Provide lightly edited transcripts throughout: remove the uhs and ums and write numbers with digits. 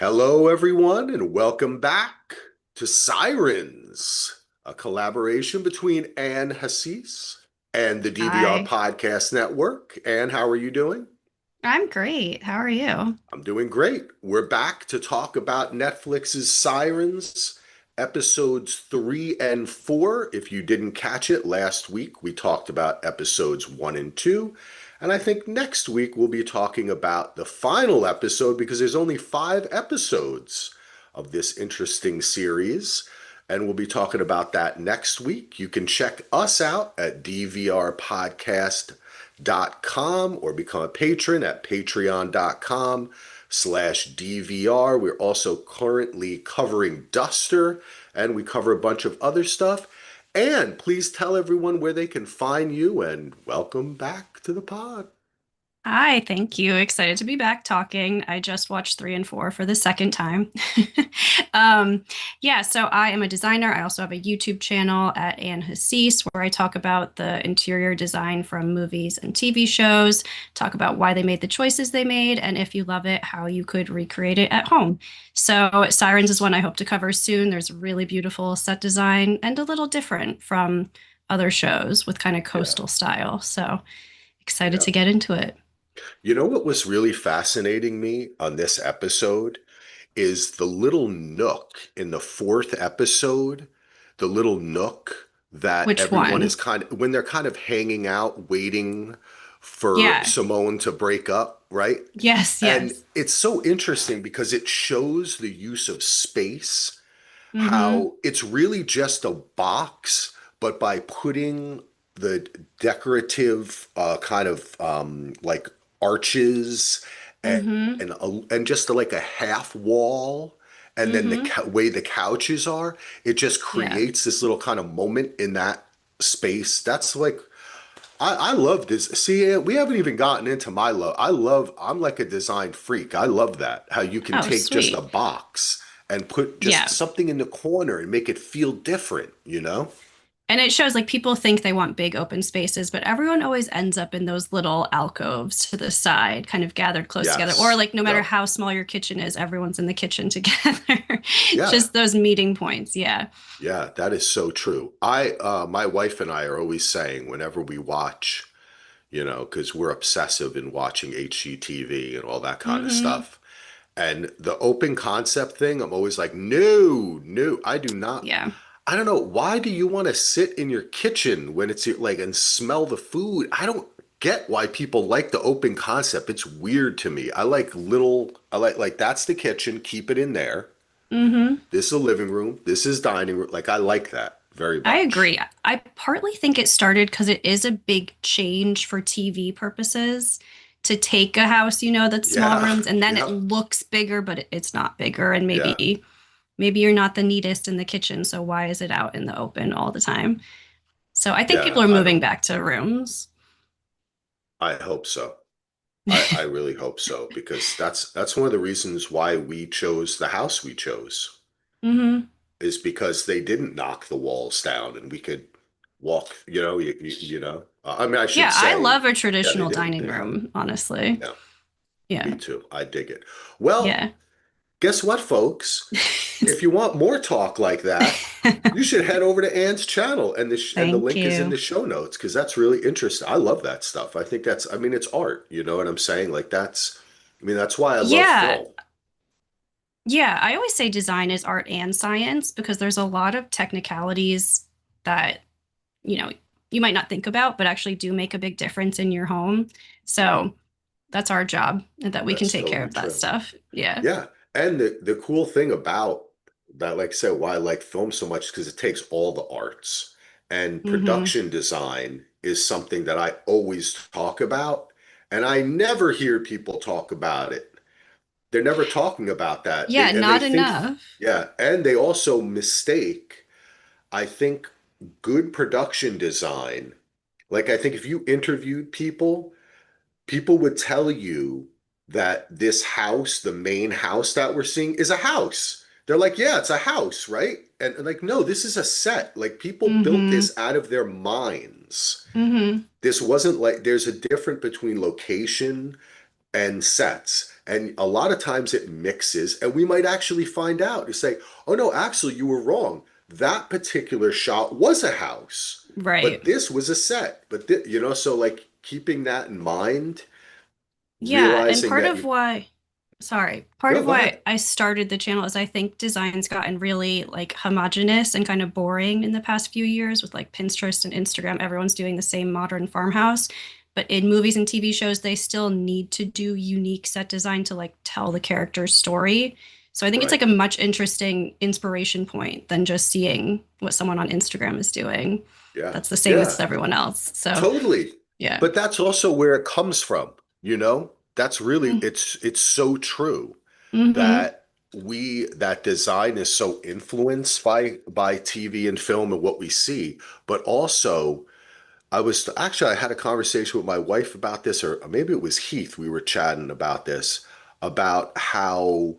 Hello, everyone, and welcome back to Sirens, a collaboration between Anne Hassis and the DVR Hi, Podcast Network. Anne, how are you doing? I'm great. How are you? I'm doing great. We're back to talk about Netflix's Sirens, episodes 3 and 4. If you didn't catch it last week, we talked about episodes 1 and 2. And I think next week we'll be talking about the final episode because there's only 5 episodes of this interesting series. And we'll be talking about that next week. You can check us out at dvrpodcast.com or become a patron at patreon.com/DVR. We're also currently covering Duster and we cover a bunch of other stuff. And please tell everyone where they can find you and welcome back to the pod. Hi, thank you. Excited to be back talking. I just watched 3 and 4 for the second time. um, yeah, so I am a designer. I also have a YouTube channel at Anne Hassis where I talk about the interior design from movies and TV shows, talk about why they made the choices they made, and if you love it, how you could recreate it at home. So Sirens is one I hope to cover soon. There's really beautiful set design and a little different from other shows with kind of Yeah, coastal style. So excited yeah. to get into it. You know what was really fascinating me on this episode is the little nook in the fourth episode, the little nook that Which everyone is one? kind of, when they're kind of hanging out, waiting for Yeah. Simone to break up, right? Yes, And yes. it's so interesting because it shows the use of space, Mm-hmm. how it's really just a box, but by putting the decorative kind of like arches and Mm-hmm. and just like a half wall, and then the Mm-hmm. way the couches are, it just Yeah. creates this little kind of moment in that space. That's like I love this. See, we haven't even gotten into my love. I'm like a design freak. I love that. How you can Oh, take just a sweet. box and put just Yeah. something in the corner and make it feel different, you know? And it shows like people think they want big open spaces, but everyone always ends up in those little alcoves to the side, kind of gathered close together. Or Yes. like no matter Yep. how small your kitchen is, everyone's in the kitchen together. Yeah. Just those meeting points. Yeah. Yeah, that is so true. My wife and I are always saying whenever we watch, because we're obsessive in watching HGTV and all that kind of Mm-hmm. stuff. And the open concept thing, I'm always like, no, no, I do not. Yeah. I don't know. Why do you want to sit in your kitchen when it's like and smell the food? I don't get why people like the open concept. It's weird to me. I like that's the kitchen, keep it in there. Mm-hmm. This is a living room. This is dining room. Like I like that very I much. agree. I partly think it started because it is a big change for TV purposes to take a house, that's small Yeah. rooms and then it Yeah. looks bigger, but it's not bigger. And Yeah. maybe you're not the neatest in the kitchen, so why is it out in the open all the time? So I think people Yeah. are I moving don't back to rooms. I hope so. I really hope so because that's one of the reasons why we chose the house we chose Hmm. is because they didn't knock the walls down and we could walk, I mean, I should Yeah, I say, love a yeah, they traditional didn't. dining room, honestly. Yeah, Yeah. me too. I dig it. Well, Yeah. guess what, folks? If you want more talk like that, you should head over to Anne's channel and the Thank link is in the you. show notes because that's really interesting. I love that stuff. I mean, it's art, you know what I'm saying? I mean, that's why I love Yeah, film. Yeah, I always say design is art and science because there's a lot of technicalities that, you know, you might not think about, but actually do make a big difference in your home. So that's our job, and that we can That's take care totally of that true. stuff. Yeah. Yeah. And the cool thing about that, like I said, why I like film so much is because it takes all the arts. And Hmm. production design is something that I always talk about. And I never hear people talk about it. They're never talking about that. Yeah, They not think, enough. yeah, and they also mistake, I think, good production design. Like I think if you interviewed people, people would tell you that this house, the main house that we're seeing, is a house. They're like, yeah, it's a house, right? And like, no, this is a set. Like people built Hmm. this out of their minds. Hmm. This wasn't like there's a difference between location and sets. And a lot of times it mixes, and we might actually find out and say, oh no, actually, you were wrong. That particular shot was a house, Right. but this was a set. But, so like keeping that in mind, Yeah, and realizing that you, part no, of go ahead. why I started the channel is I think design's gotten really like homogenous and kind of boring in the past few years with like Pinterest and Instagram. Everyone's doing the same modern farmhouse. But in movies and TV shows, they still need to do unique set design to like tell the character's story. So I think it's like Right. a much interesting inspiration point than just seeing what someone on Instagram is doing. Yeah. That's the same Yeah. as everyone else. So Totally. yeah. But that's also where it comes from, you know? That's really it's so true Mm-hmm. that that design is so influenced by TV and film and what we see, but also I had a conversation with my wife about this, or maybe it was Heath. We were chatting about this, about how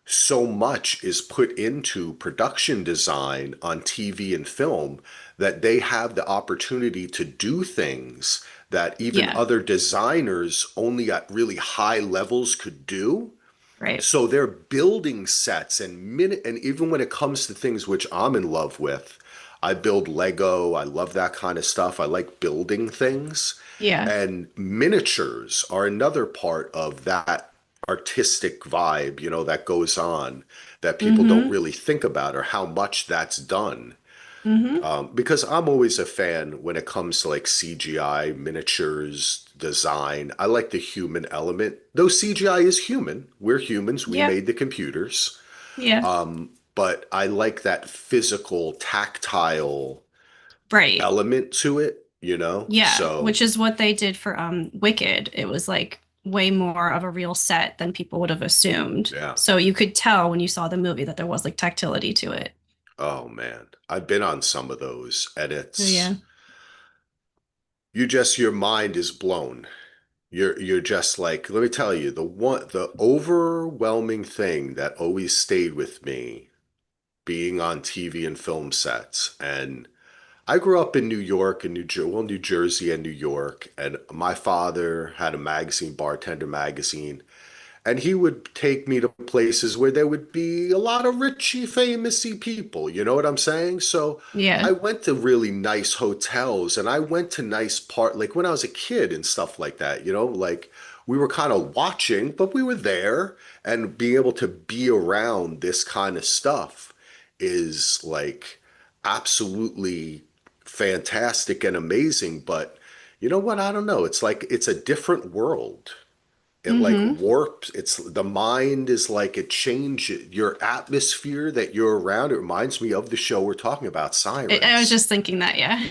so much is put into production design on TV and film that they have the opportunity to do things that even Yeah. other designers only at really high levels could do. Right. So they're building sets and even when it comes to things which I'm in love with, I build Lego, I love that kind of stuff. I like building things. Yeah. And miniatures are another part of that artistic vibe, that goes on that people don't Mm-hmm. really think about or how much that's done. Mm-hmm. Because I'm always a fan when it comes to like CGI, miniatures, design. I like the human element. Though CGI is human, we're humans, we Yeah. made the computers. Yeah. But I like that physical, tactile Right. element to it. Yeah. So, Which is what they did for Wicked. It was like way more of a real set than people would have assumed. yeah. So you could tell when you saw the movie that there was like tactility to it. Oh man, I've been on some of those, and So yeah. your mind is blown. You're just like, let me tell you, the overwhelming thing that always stayed with me being on TV and film sets. And I grew up in New York and New Jersey and New York, and my father had a magazine, Bartender Magazine, and he would take me to places where there would be a lot of richy, famousy people. You know what I'm saying? So Yeah. I went to really nice hotels and I went to nice like when I was a kid and stuff like that, like we were kind of watching, but we were there and being able to be around this kind of stuff is like absolutely fantastic and amazing. But you know what? I don't know. It's like it's a different world. It like Mm-hmm. warps. It's the mind is like it changes your atmosphere that you're around. It reminds me of the show we're talking about, I was Sirens, just thinking that, yeah.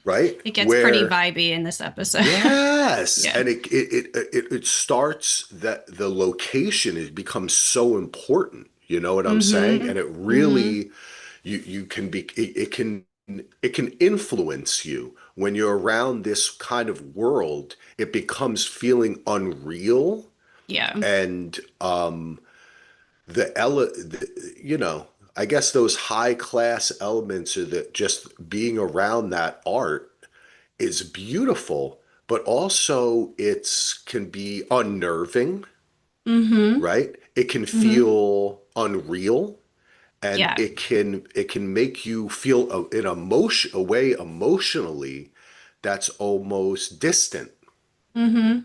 right? It gets pretty Where vibey in this episode. yes, Yeah. and it starts that the location it becomes so important. You know what I'm saying? Mm-hmm. And it Mm-hmm. really you can be it can influence you when you're around this kind of world. It becomes feeling unreal Yeah. and the ele I guess those high class elements are that just being around that art is beautiful, but also it's can be unnerving, Mm-hmm. right? It can Mm-hmm. feel unreal and Yeah. it can make you feel a way emotionally that's almost distant. Mm-hmm.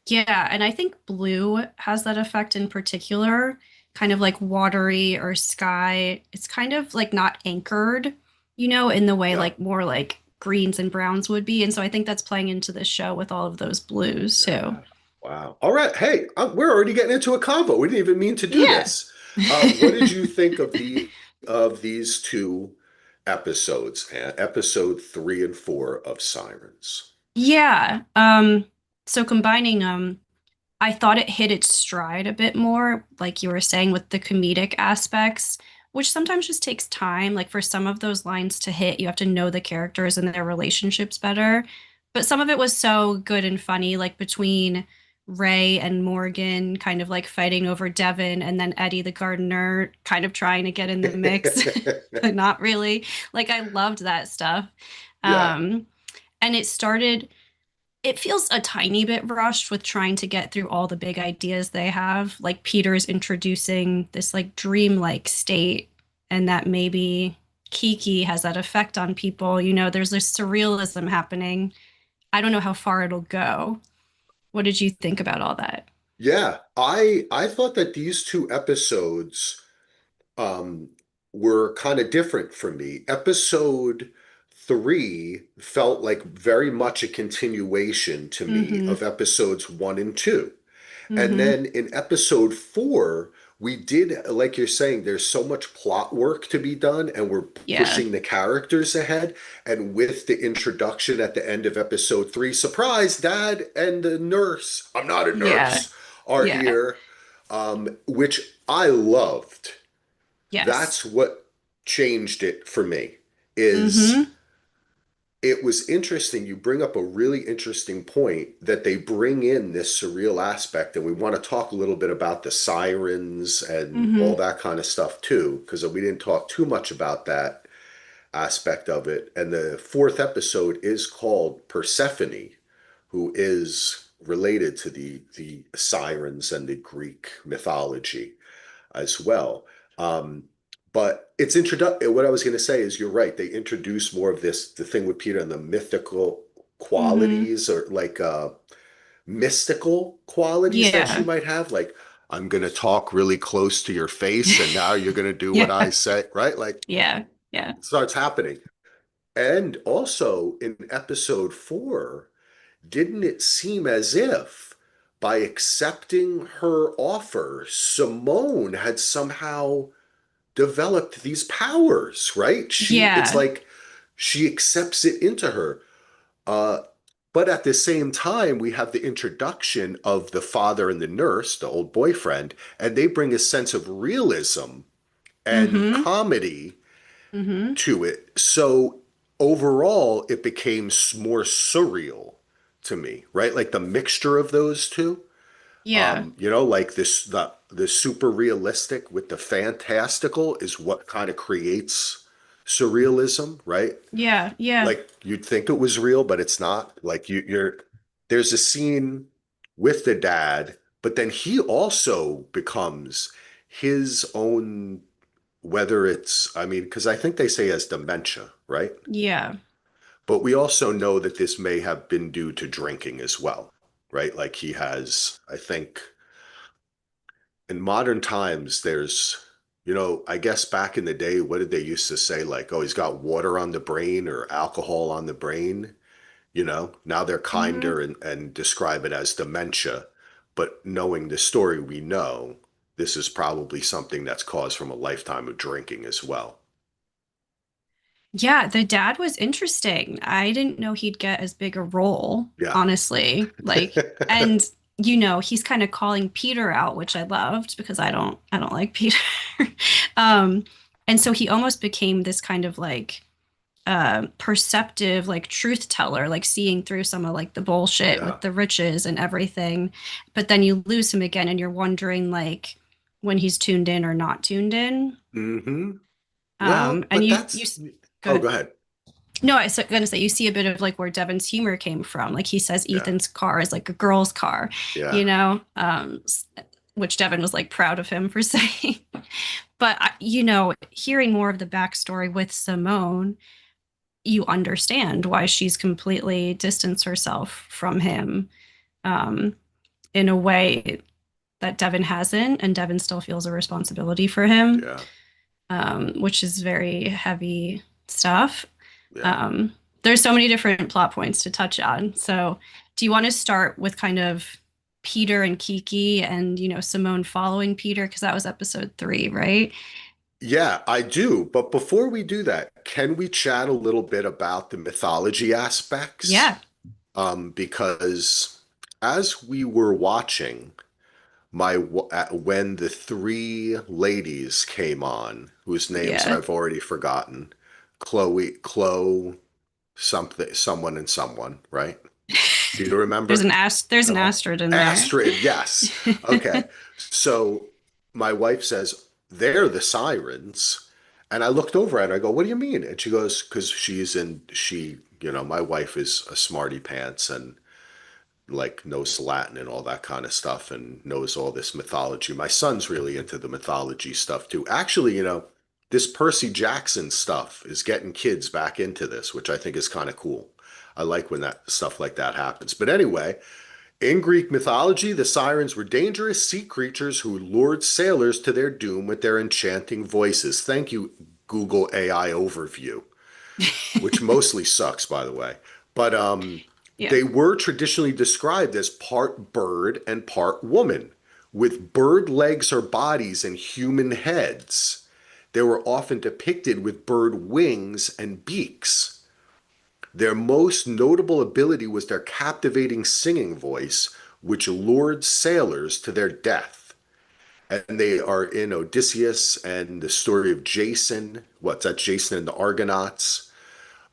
Yeah, and I think blue has that effect in particular, kind of like watery or sky. It's kind of like not anchored, in the way Yeah. like more like greens and browns would be. And so I think that's playing into the show with all of those blues too. Yeah. Wow. All right. Hey, we're already getting into a convo. We didn't even mean to do Yeah. this. What did you think of these two episodes, episode 3 and 4 of Sirens? Yeah. So combining I thought it hit its stride a bit more, like you were saying, with the comedic aspects, which sometimes just takes time. Like for some of those lines to hit, you have to know the characters and their relationships better. But some of it was so good and funny, like between Ray and Morgan kind of like fighting over Devin, and then Eddie the gardener kind of trying to get in the mix, but not really. Like I loved that stuff. Yeah. Um, and it feels a tiny bit rushed with trying to get through all the big ideas they have. Like Peter's introducing this like dreamlike state, and that maybe Kiki has that effect on people. There's this surrealism happening. I don't know how far it'll go. What did you think about all that? Yeah, I thought that these two episodes um, were kind of different for me. Episode three felt like very much a continuation to me Mm-hmm. of episodes one and two. And Mm-hmm. then in episode four, we did, like you're saying, there's so much plot work to be done, and we're Yeah. pushing the characters ahead. And with the introduction at the end of episode three, surprise, Dad and the nurse, I'm not a Yeah. nurse, are Yeah. here, which I loved. Yes. That's what changed it for me, is Mm-hmm. it was interesting. You bring up a really interesting point that they bring in this surreal aspect, and we want to talk a little bit about the sirens and all Mm-hmm. that kind of stuff too, because we didn't talk too much about that aspect of it. And the fourth episode is called Persephone, who is related to the sirens and the Greek mythology as well. Um, but it's introduct. What I was going to say is, you're right. They introduce more of this, the thing with Peter and the mythical Mm-hmm. qualities, or like mystical qualities that she Yeah. might have. Like, I'm going to talk really close to your face, and now you're going to do what I Yeah. say, right? Like, Yeah. Yeah. it starts happening. And also in episode four, didn't it seem as if by accepting her offer, Simone had somehow developed these powers, right? It's Yeah. like she accepts it into her. Uh, but at the same time, we have the introduction of the father and the nurse, the old boyfriend, and they bring a sense of realism and Mm-hmm. comedy Mm-hmm. to it. So overall, it became more surreal to me, right? Like the mixture of those two. Yeah. Like the super realistic with the fantastical is what kind of creates surrealism, right? Yeah. Yeah. Like you'd think it was real, but it's not. Like you're there's a scene with the dad, but then he also becomes his own, whether it's, I mean, because I think they say he has dementia, right? Yeah. But we also know that this may have been due to drinking as well, right? Like he has, I think, in modern times, I guess back in the day, what did they used to say? Like, oh, he's got water on the brain or alcohol on the brain. Now they're Mm-hmm. kinder and describe it as dementia. But knowing the story we know, this is probably something that's caused from a lifetime of drinking as well. Yeah, the dad was interesting. I didn't know he'd get as big a role, Yeah. honestly. And he's kind of calling Peter out, which I loved because I don't like Peter. Um, and so he almost became this kind of like perceptive, like truth teller, like seeing through some of like the bullshit Yeah. with the riches and everything. But then you lose him again and you're wondering like when he's tuned in or not tuned in. Hmm. Well, And but you that's, go oh, ahead. go ahead. No, I was gonna say you see a bit of like where Devin's humor came from. Like he says Yeah. Ethan's car is like a girl's car, Yeah. you know, which Devin was like proud of him for saying. But hearing more of the backstory with Simone, you understand why she's completely distanced herself from him, um, in a way that Devin hasn't, and Devin still feels a responsibility for him, Yeah. which is very heavy stuff. Yeah. Um, there's so many different plot points to touch on. So, do you want to start with kind of Peter and Kiki and, Simone following Peter? Because that was episode three, right? Yeah, I do. But before we do that, can we chat a little bit about the mythology aspects? Yeah. Because as we were watching, when the three ladies came on, whose names Yeah. I've already forgotten, Chloe, something, someone and someone, right? Do you remember? There's an Oh, asterisk in there. Astrid, yes. Okay. So my wife says, they're the sirens. And I looked over at her, I go, what do you mean? And she goes, because my wife is a smarty pants. And like knows Latin and all that kind of stuff and knows all this mythology. My son's really into the mythology stuff too. Actually, this Percy Jackson stuff is getting kids back into this, which I think is kind of cool. I like when that stuff like that happens. But anyway, in Greek mythology, the sirens were dangerous sea creatures who lured sailors to their doom with their enchanting voices. Thank you, Google AI overview, which mostly sucks, by the way. But Yeah. they were traditionally described as part bird and part woman, with bird legs or bodies and human heads. They were often depicted with bird wings and beaks. Their most notable ability was their captivating singing voice, which lured sailors to their death. And they are in Odysseus and the story of Jason. What's that? Jason and the Argonauts.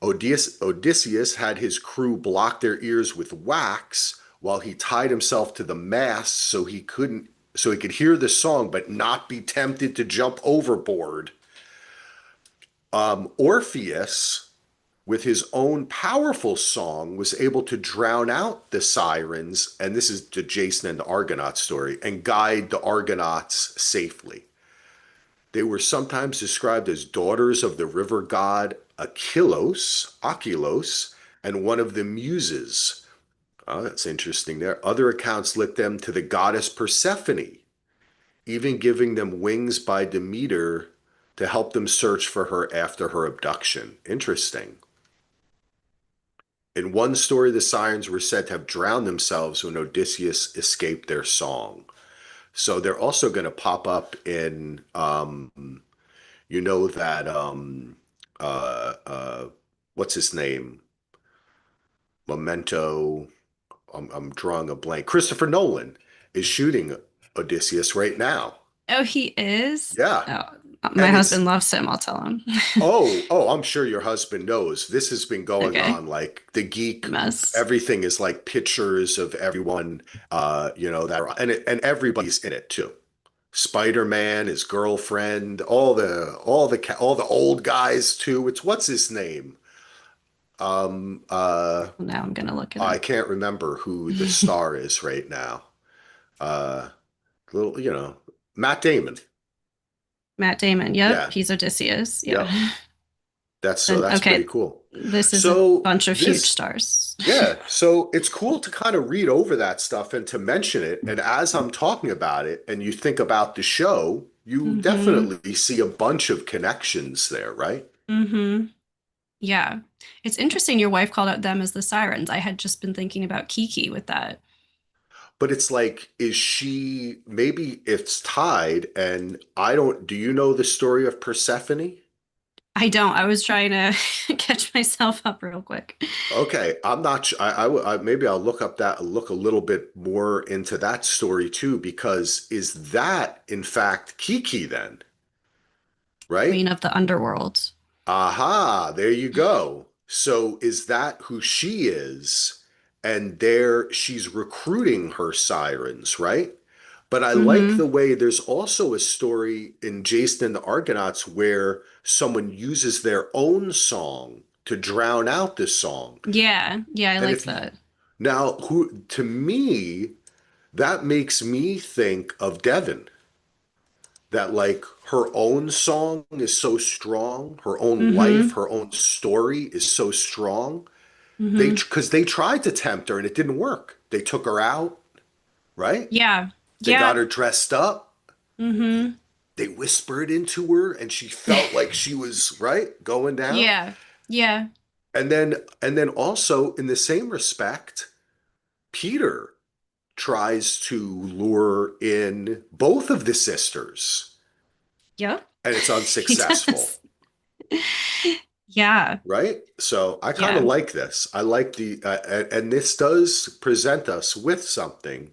Odysseus had his crew block their ears with wax while he tied himself to the mast so he could hear the song but not be tempted to jump overboard. Orpheus, with his own powerful song, was able to drown out the sirens, and this is the Jason and the Argonaut story, and guide the Argonauts safely. They were sometimes described as daughters of the river god Achelos, and one of the muses. Oh, that's interesting there. Other accounts link them to the goddess Persephone, even giving them wings by Demeter to help them search for her after her abduction. Interesting. In one story, the sirens were said to have drowned themselves when Odysseus escaped their song. So they're also going to pop up in, that, uh, uh, what's his name? Memento. I'm drawing a blank. Christopher Nolan is shooting Odysseus right now. Oh, he is? Yeah. Oh, my And husband it's loves him, I'll tell him. I'm sure your husband knows. This has been going Okay. on like the geek. Mess. Everything is like pictures of everyone, and everybody's in it too. Spider-Man, his girlfriend, all the old guys too. It's what's his name? Um, uh, Now I'm gonna look it I up. can't remember who the star is right now. Uh, little, Matt Damon. Matt Damon. Yep, Yeah, he's Odysseus. yep. Yeah. So And that's pretty okay, cool. this is a So bunch of huge this stars. Yeah, so it's cool to kind of read over that stuff and to mention it. And as I'm talking about it and you think about the show, you Mm-hmm. definitely see a bunch of connections there, right? Mm-hmm. Yeah. It's interesting your wife called out them as the sirens. I had just been thinking about Kiki with that. But it's like, maybe it's tied, and I don't, do you know the story of Persephone? I don't. I was trying to catch myself up real quick. Okay, I'm not. Maybe I'll look a little bit more into that story too, because is that in fact Kiki then, right? Queen of the underworld. Aha, there you go. So is that who she is? And there she's recruiting her sirens, right? But I like Mm-hmm. the way there's also a story in Jason and the Argonauts where someone uses their own song to drown out the song. Yeah. Yeah, I And liked if you that. now who to me, that makes me think of Devon, that like her own song is so strong, her own life, Mm-hmm. her own story is so strong. Mm-hmm. Because they tried to tempt her and it didn't work. They took her out, right? Yeah. They got Yeah. her dressed up. Mm-hmm. They whispered into her and she felt like she was, right, going down. Yeah. Yeah. And then also in the same respect, Peter tries to lure in both of the sisters Yep. and it's He unsuccessful. does. Yeah. Right? So I kind of Yeah. like this. I like and this does present us with something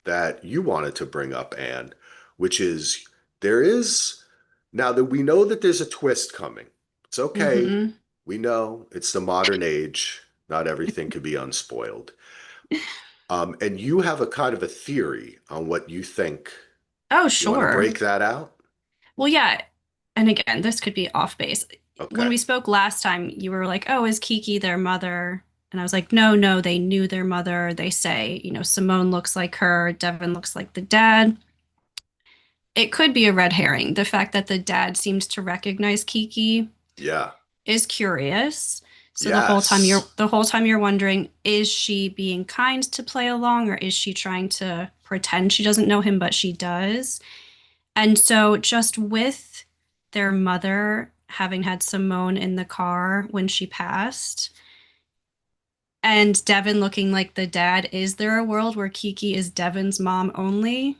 that you wanted to bring up, Anne, which is there is, now that we know that there's a twist coming. It's okay. Mm-hmm. We know it's the modern age. Not everything could be unspoiled. And you have a kind of a theory on what you think. Oh, You want to sure. break that out? Well, yeah. And again, this could be off base. When Okay. we spoke last time, you were like, oh, is Kiki their mother? And I was like, no, no, they knew their mother. They say, Simone looks like her, Devin looks like the dad. It could be a red herring. The fact that the dad seems to recognize Kiki Yeah. is curious. So Yes. the whole time you're wondering, is she being kind to play along, or is she trying to pretend she doesn't know him but she does? And so just with their mother having had Simone in the car when she passed, and Devin looking like the dad, is there a world where Kiki is Devin's mom only?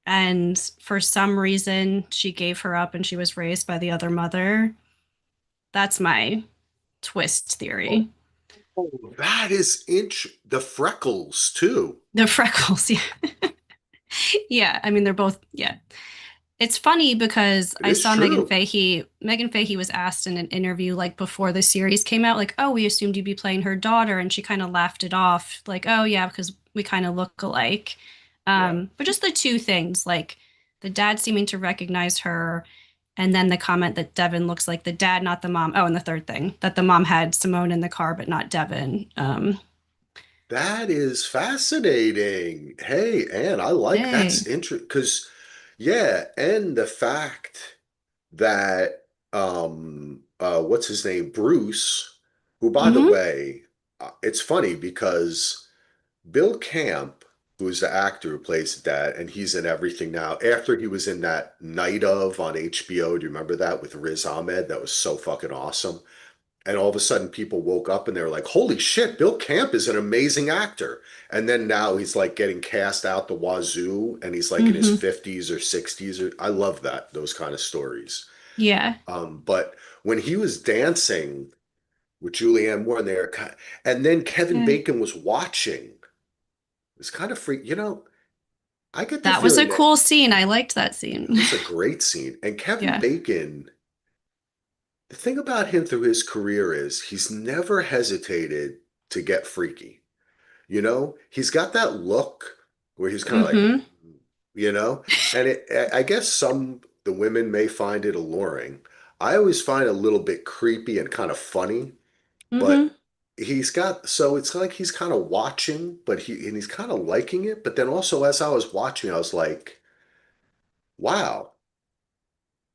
And for some reason, she gave her up and she was raised by the other mother. That's my twist theory. Oh, that is the freckles too. The freckles, yeah. Yeah, I mean, they're both, yeah. It's funny because It I is saw true. Megan Fahey was asked in an interview like before the series came out, like, oh, we assumed you'd be playing her daughter. And she kind of laughed it off, like, oh, yeah, because we kind of look alike. Yeah. But just the two things, like the dad seeming to recognize her, and then the comment that Devin looks like the dad, not the mom. Oh, and the third thing, that the mom had Simone in the car, but not Devin. That is fascinating. Hey, Anne, I like that's Hey. interesting because, yeah, and the fact that what's his name, Bruce, who by the Mm-hmm. way, it's funny because Bill Camp, who's the actor who plays the dad, and he's in everything now. After he was in that Night of on HBO, do you remember that with Riz Ahmed? That was so fucking awesome. And all of a sudden people woke up and they were like, holy shit, Bill Camp is an amazing actor. And then now he's like getting cast out the wazoo and he's like in his Mm-hmm. 50s or 60s. I love that, those kind of stories. Yeah. But when he was dancing with Julianne Moore and there, and then Kevin Yeah. Bacon was watching, it's kind of freak. I get the That was a feeling that cool scene. I liked that it scene. was a great scene. And Kevin Yeah. Bacon, the thing about him through his career is he's never hesitated to get freaky. He's got that look where he's kind of like, Mm-hmm. you know, and I guess the women may find it alluring. I always find it a little bit creepy and kind of funny, Mm-hmm. but so it's like he's kind of watching, and he's kind of liking it. But then also as I was watching, I was like, wow,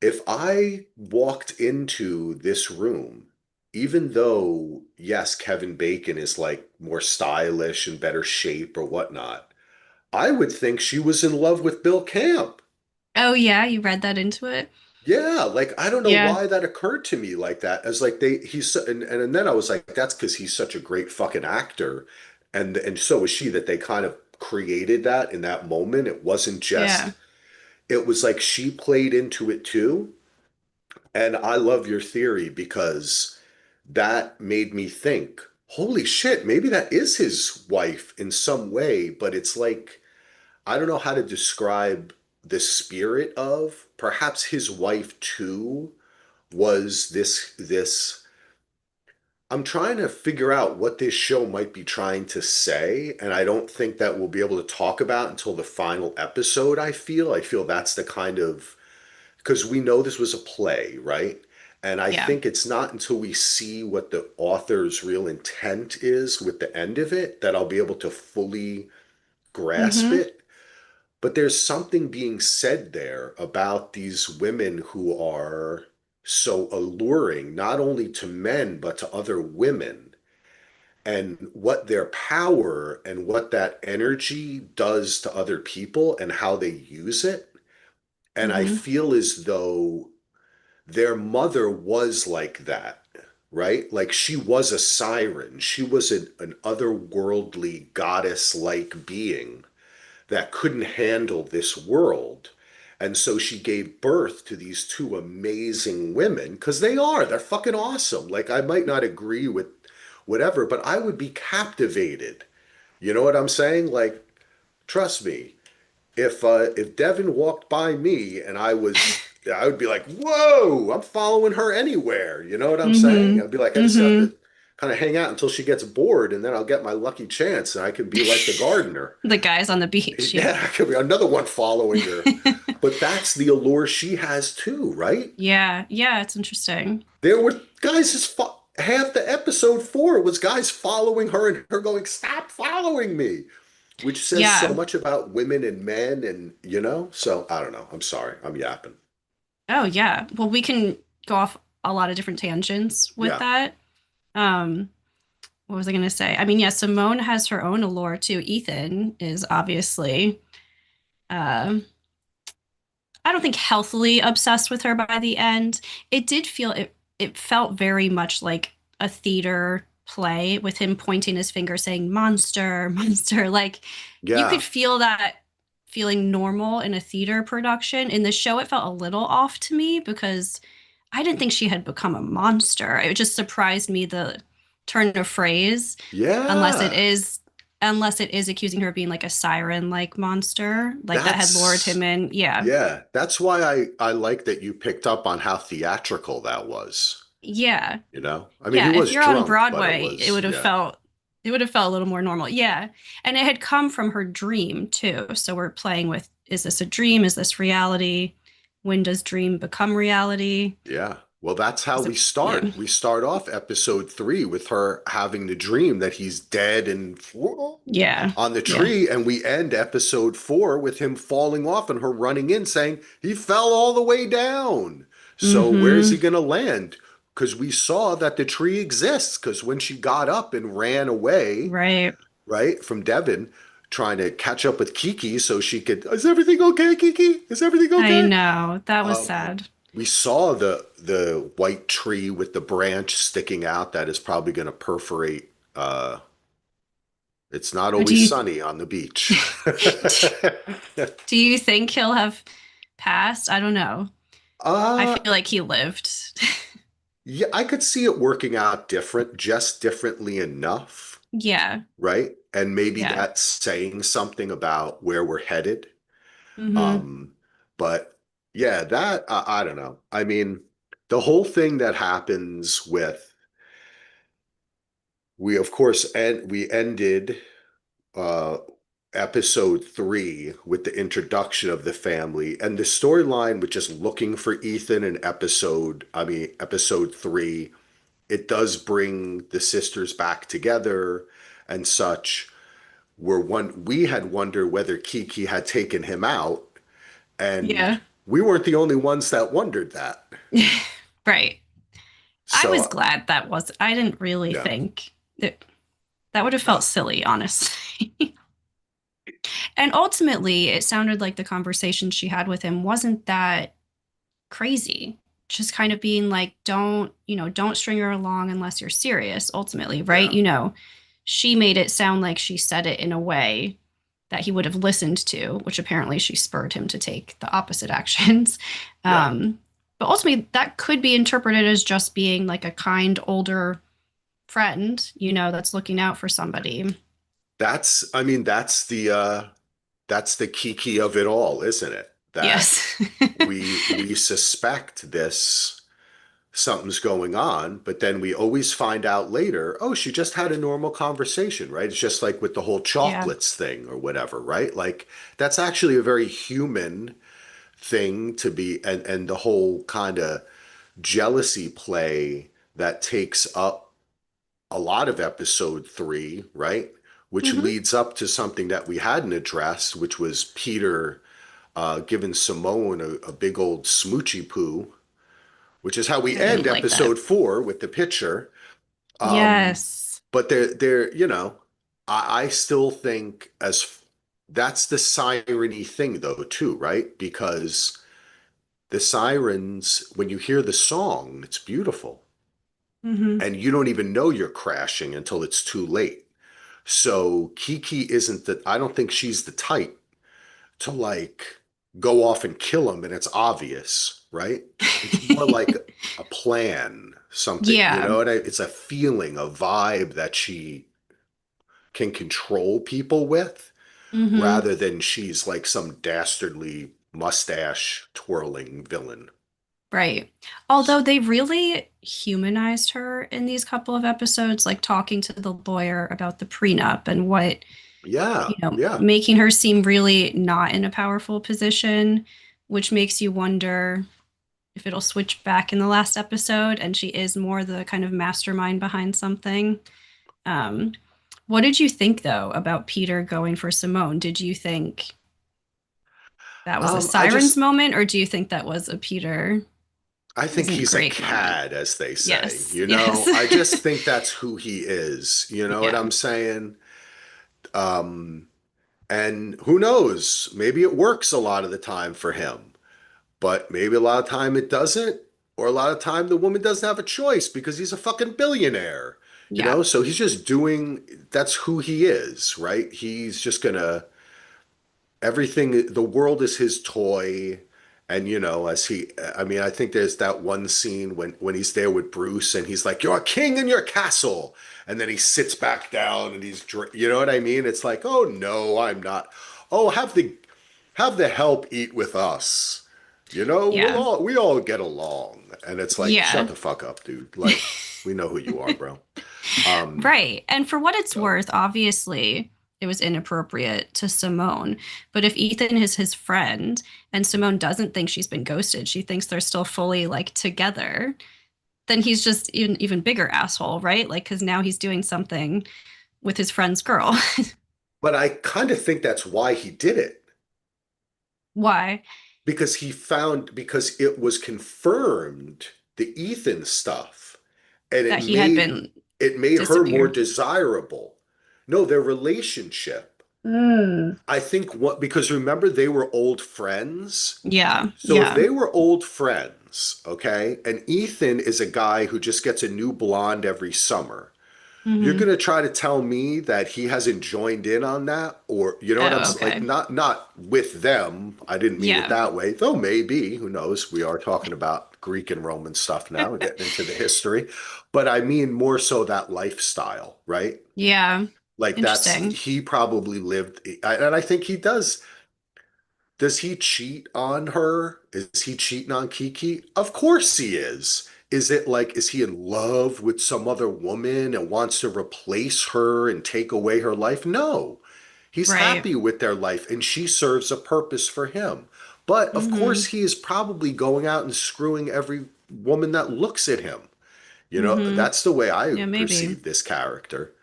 if I walked into this room, even though, yes, Kevin Bacon is like more stylish and better shape or whatnot, I would think she was in love with Bill Camp. Oh yeah, you read that into it? Yeah, like I don't know Yeah. why that occurred to me like that. As like and then I was like, that's because he's such a great fucking actor, and so is she. That they kind of created that in that moment. It wasn't Yeah. just. It was like she played into it too. And I love your theory because that made me think, holy shit, maybe that is his wife in some way, but it's like, I don't know how to describe the spirit of perhaps his wife too was this. I'm trying to figure out what this show might be trying to say, and I don't think that we'll be able to talk about until the final episode, I feel that's the kind of because we know this was a play, right? And I Yeah. think it's not until we see what the author's real intent is with the end of it that I'll be able to fully grasp Mm-hmm. it. But there's something being said there about these women who are so alluring, not only to men, but to other women, and what their power and what that energy does to other people and how they use it. And I Mm-hmm. feel as though their mother was like that, right? Like she was a siren. She was an otherworldly goddess like being that couldn't handle this world. And so she gave birth to these two amazing women because they're fucking awesome. Like I might not agree with whatever, but I would be captivated. You know what I'm saying? Like, trust me, if Devin walked by me and I would be like, whoa, I'm following her anywhere. You know what I'm saying? Mm-hmm. I'd be like, I just have Mm-hmm. to kind of hang out until she gets bored, and then I'll get my lucky chance, and I could be like the gardener. The guys on the beach, yeah. Yeah, I could be another one following her. But that's the allure she has too, right? Yeah, yeah, it's interesting. There were guys as far. half the episode 4 was guys following her and her going, "Stop following me," which says so Yeah. much about women and men, and So I don't know. I'm sorry, I'm yapping. Oh, yeah. Well, we can go off a lot of different tangents with Yeah, that. Um, what was I going to say? I mean, yeah, Simone has her own allure too. Ethan is obviously, uh, I don't think healthily obsessed with her by the end. It felt very much like a theater play with him pointing his finger saying monster, monster. Like you could yeah, feel that feeling normal in a theater production. In the show, it felt a little off to me because I didn't think she had become a monster. It just surprised me the turn of phrase, unless it yeah. is unless it is accusing her of being like a siren like monster, like that had lured him That's in. Yeah. Yeah, that's why I like that you picked up on how theatrical that was. Yeah. I mean, he Yeah, if was you're on drunk, but Broadway, yeah, it would have felt a little more normal. Yeah. And it had come from her dream too. So we're playing with, is this a dream? Is this reality? When does dream become reality? yeah. Well, that's how Is we it, yeah. start. We start off episode 3 with her having the dream that he's dead and Yeah. on the Yeah. tree, and we end episode 4 with him falling off and her running in saying he fell all the way down. So where's he Mm-hmm. going to land? Because we saw that the tree exists. Because when she got up and ran away, Right. right, from Devon, trying to catch up with Kiki so she could, is everything okay, Kiki? Is everything I okay? know. That was Um, sad. we saw the white tree with the branch sticking out that is probably going to perforate. It's not Do always you sunny on the beach. do you think he'll have passed? I don't know. I uh, feel like he lived. yeah, I could see it working out just differently enough, Yeah. right? And maybe Yeah. that's saying something about where we're headed. Mm-hmm. Um, but yeah, that I don't know. I mean, the whole thing that happens with we of course we ended uh episode 3 with the introduction of the family and the storyline with just looking for Ethan in episode 3. It does bring the sisters back together and such. We had wondered whether Kiki had taken him out, and Yeah. we weren't the only ones that wondered that. Right. I was So glad that was, I didn't really yeah, think that that would have felt no, silly, honestly. And ultimately, it sounded like the conversation she had with him wasn't that crazy. Just kind of being like, don't string her along unless you're serious, ultimately, right? yeah, She made it sound like she said it in a way that he would have listened to, which apparently she spurred him to take the opposite actions. yeah. Um, but ultimately, that could be interpreted as just being like a kind older friend, that's looking out for somebody. I mean, that's the kiki of it all, isn't it? That Yes. we suspect this something's going on, but then we always find out later, oh, she just had a normal conversation, right? It's just like with the whole Yeah. chocolates thing or whatever, right? Like that's actually a very human thing to be, and the whole kind of jealousy play that takes up a lot of episode 3, right? Which Hmm. leads up to something that we hadn't addressed, which was Peter giving Simone a big old smoochy poo, which is how we I didn't end like that. episode 4 with the picture. Um, Yes. but I still think that's the siren-y thing though, too, right? Because the sirens, when you hear the song, it's beautiful. Hmm. And you don't even know you're crashing until it's too late. So Kiki isn't I don't think she's the type to like go off and kill him and it's obvious, right? It's more like a plan, something, Yeah. it's a feeling, a vibe that she can control people with Hmm. rather than she's like some dastardly mustache twirling villain. Right. Although they really humanized her in these couple of episodes, like talking to the lawyer about the prenup and what, Yeah, yeah. making her seem really not in a powerful position, which makes you wonder, if it'll switch back in the last episode, and she is more the kind of mastermind behind something. Um, what did you think though about Peter going for Simone? Did you think that was a I Sirens just moment, or do you think that was a Peter I think isn't he's a great moment? cad, as they say. Yes, yes. I just think that's who he is. You know what Yeah, I'm saying? Um, and who knows? Maybe it works a lot of the time for him, but maybe a lot of time it doesn't, or a lot of time the woman doesn't have a choice because he's a fucking billionaire. yeah, So he's just doing, that's who he is, right? He's just gonna everything, the world is his toy. And as he, I mean, I think there's that one scene when he's there with Bruce and he's like, "You're a king in your castle," and then he sits back down and you know what I mean? It's like, "Oh no, I'm not. Oh, have the help eat with us. yeah, We all get along." And it's like, shut yeah. the fuck up, dude. Like, we know who you are, bro. Um, Right. And for what it's so, worth, obviously it was inappropriate to Simone. But if Ethan is his friend and Simone doesn't think she's been ghosted, she thinks they're still fully like together, then he's just even bigger asshole, right? Like, because now he's doing something with his friend's girl. but I kind of think that's why he did it. Why? Because it was confirmed, the Ethan stuff, and That he had been it made her more disappeared. desirable. No, their relationship. Mm. I think what because remember they were old friends. Yeah, So if yeah. they were old friends, okay, and Ethan is a guy who just gets a new blonde every summer, you're Hmm. going to try to tell me that he hasn't joined in on that, or you know what I'm Oh, like, okay. not with them. I didn't mean it Yeah. that way, though maybe, who knows? We are talking about Greek and Roman stuff now and getting into the history, but I mean more so that lifestyle, right? Yeah. Like Interesting. he probably lived, and I think he does. Does he cheat on her? Is he cheating on Kiki? Of course he is. Is it like, is he in love with some other woman and wants to replace her and take away her life? No. He's Right. happy with their life and she serves a purpose for him. But of course, Hmm. he is probably going out and screwing every woman that looks at him. Hmm. That's the way I Yeah, maybe. perceive this character.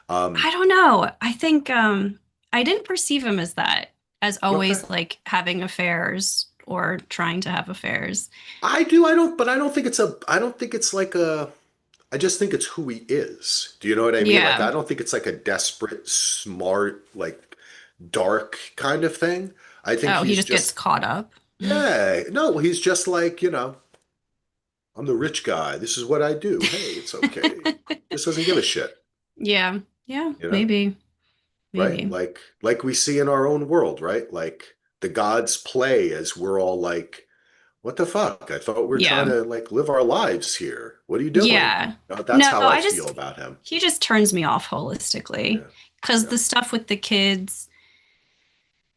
Um, I don't know. I think I didn't perceive him as that, as okay. always like having affairs or trying to have affairs. I do. But I don't think it's like I just think it's who he is. Do you know what I mean? Like, Yeah. I don't think it's like a desperate, smart, like dark kind of thing. I think Oh, he he's just gets just, caught up. yeah, no, he's just like, I'm the rich guy. This is what I do. Hey, it's okay. Just doesn't give a shit, Yeah. Yeah, you know? maybe. Right? Maybe. Like we see in our own world, right? Like the gods play as we're all like, what the fuck? I thought we are trying Yeah. to like live our lives here. What are you doing? Yeah. That's No, how I I feel just about him. he just turns me off holistically. Yeah. Because Yeah. the stuff with the kids,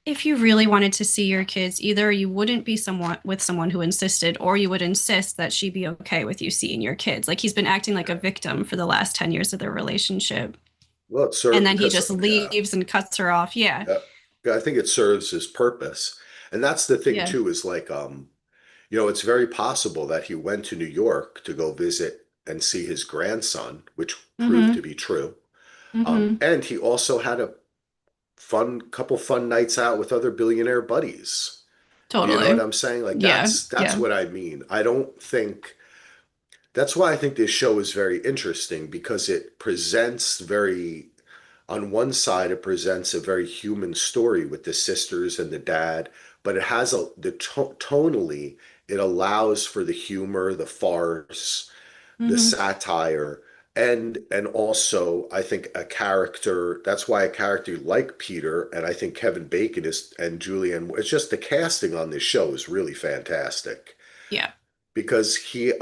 if you really wanted to see your kids, either you wouldn't be someone with someone who insisted, or you would insist that she be okay with you seeing your kids. Like he's been acting like a Yeah. victim for the last 10 years of their relationship. Well, it And served then he because just yeah, leaves and cuts her off. Yeah. yeah, yeah, I think it serves his purpose, and that's the thing Yeah. too. Is like, it's very possible that he went to New York to go visit and see his grandson, which proved to Mm-hmm. be true. Mm-hmm. And he also had a couple fun nights out with other billionaire buddies. Do you know what Totally. I'm saying? Like Yeah. that's Yeah. what I mean. I don't think that's why I think this show is very interesting because it presents very on one side, it presents a very human story with the sisters and the dad, but it has tonally, it allows for the humor, the farce, the Mm-hmm. satire, and also I think a character. That's why a character like Peter and I think Kevin Bacon is and Julianne. It's just the casting on this show is really fantastic Yeah. because he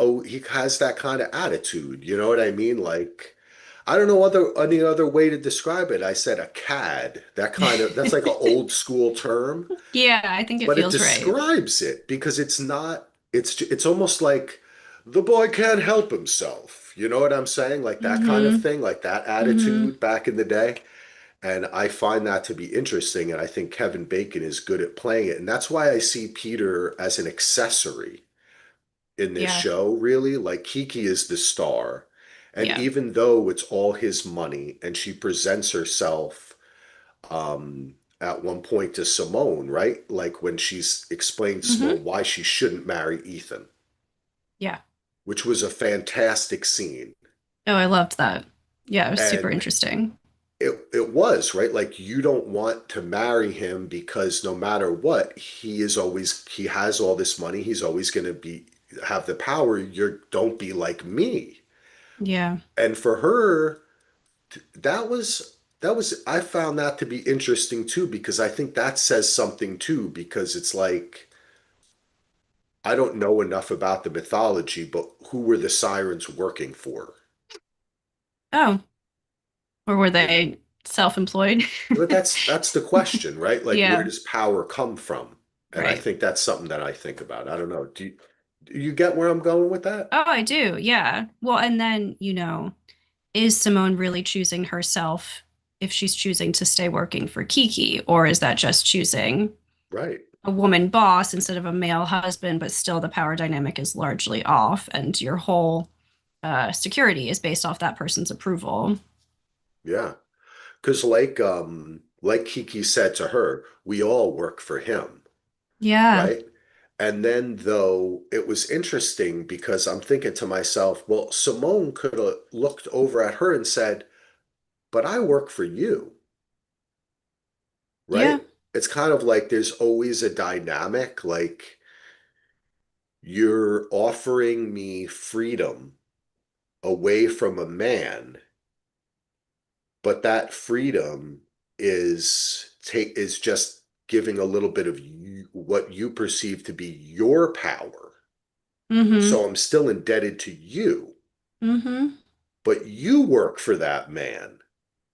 has that kind of attitude. You know what I mean? Like I don't know any other way to describe it. I said a cad. That's like an old school term, Yeah, I think it but it feels right. describes it because it's not. It's almost like the boy can't help himself. You know what I'm saying? Like that kind of Mm-hmm. thing, like that Mm-hmm. attitude back in the day. And I find that to be interesting. And I think Kevin Bacon is good at playing it. And that's why I see Peter as an accessory in this Yeah. show, really. Like Kiki is the star. And Yeah. even though it's all his money and she presents herself at one point to Simone, right? Like when she's explained to Hmm. Simone why she shouldn't marry Ethan, Yeah. which was a fantastic scene. Oh, I loved that. Yeah, it was super And interesting. it was, right? Like you don't want to marry him because no matter what, he has all this money, he's always going to be have the power. You don't be like me. Yeah. And for her, that was I found that to be interesting too because I think that says something too because it's like I don't know enough about the mythology, but who were the sirens working for? Oh, or were You know, they self-employed? but that's the question, right? Like, where Yeah, does power come from? And I right. think that's something that I think about. I don't know. Do you get where I'm going with that? Oh, I do. Yeah. Well, and then, is Simone really choosing herself if she's choosing to stay working for Kiki, or is that just choosing Right. a woman boss instead of a male husband, but still the power dynamic is largely off, and your whole security is based off that person's approval? Yeah. Because like Kiki said to her, we all work for him, Yeah. right? And then though it was interesting because I'm thinking to myself, well, Simone could have looked over at her and said, but I work for you, Yeah. right? It's kind of like there's always a dynamic, like you're offering me freedom away from a man, but that freedom is just giving a little bit of what you perceive to be your power. Mm-hmm. So I'm still indebted to you, Mm-hmm. but you work for that man.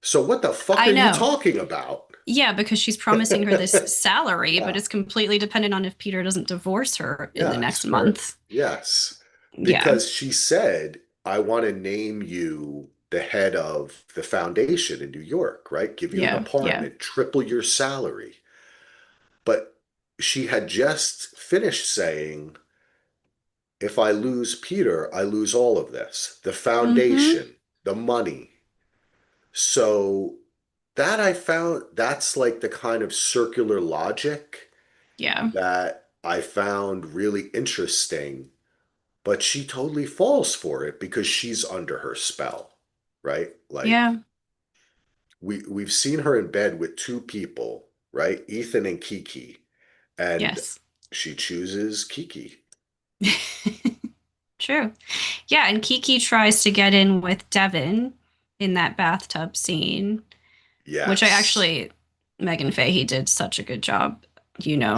So what the fuck I are you know. talking about? Yeah, because she's promising her this salary, but Yeah. it's completely dependent on if Peter doesn't divorce her in the next Yes, or month. yes, Yeah. because she said, I want to name you the head of the foundation in New York, right? Give you an Yeah. Yeah. apartment, triple your salary. But she had just finished saying, if I lose Peter, I lose all of this, the Mm-hmm. foundation, the money. So that I found that's like the kind of circular logic Yeah. that I found really interesting. But she totally falls for it because she's under her spell, right? Yeah. Like we've seen her in bed with two people, right? Ethan and Kiki, and Yes. she chooses Kiki. True. Yeah, and Kiki tries to get in with Devin in that bathtub scene, which I Yes. actually, Megan Fahey did such a good job,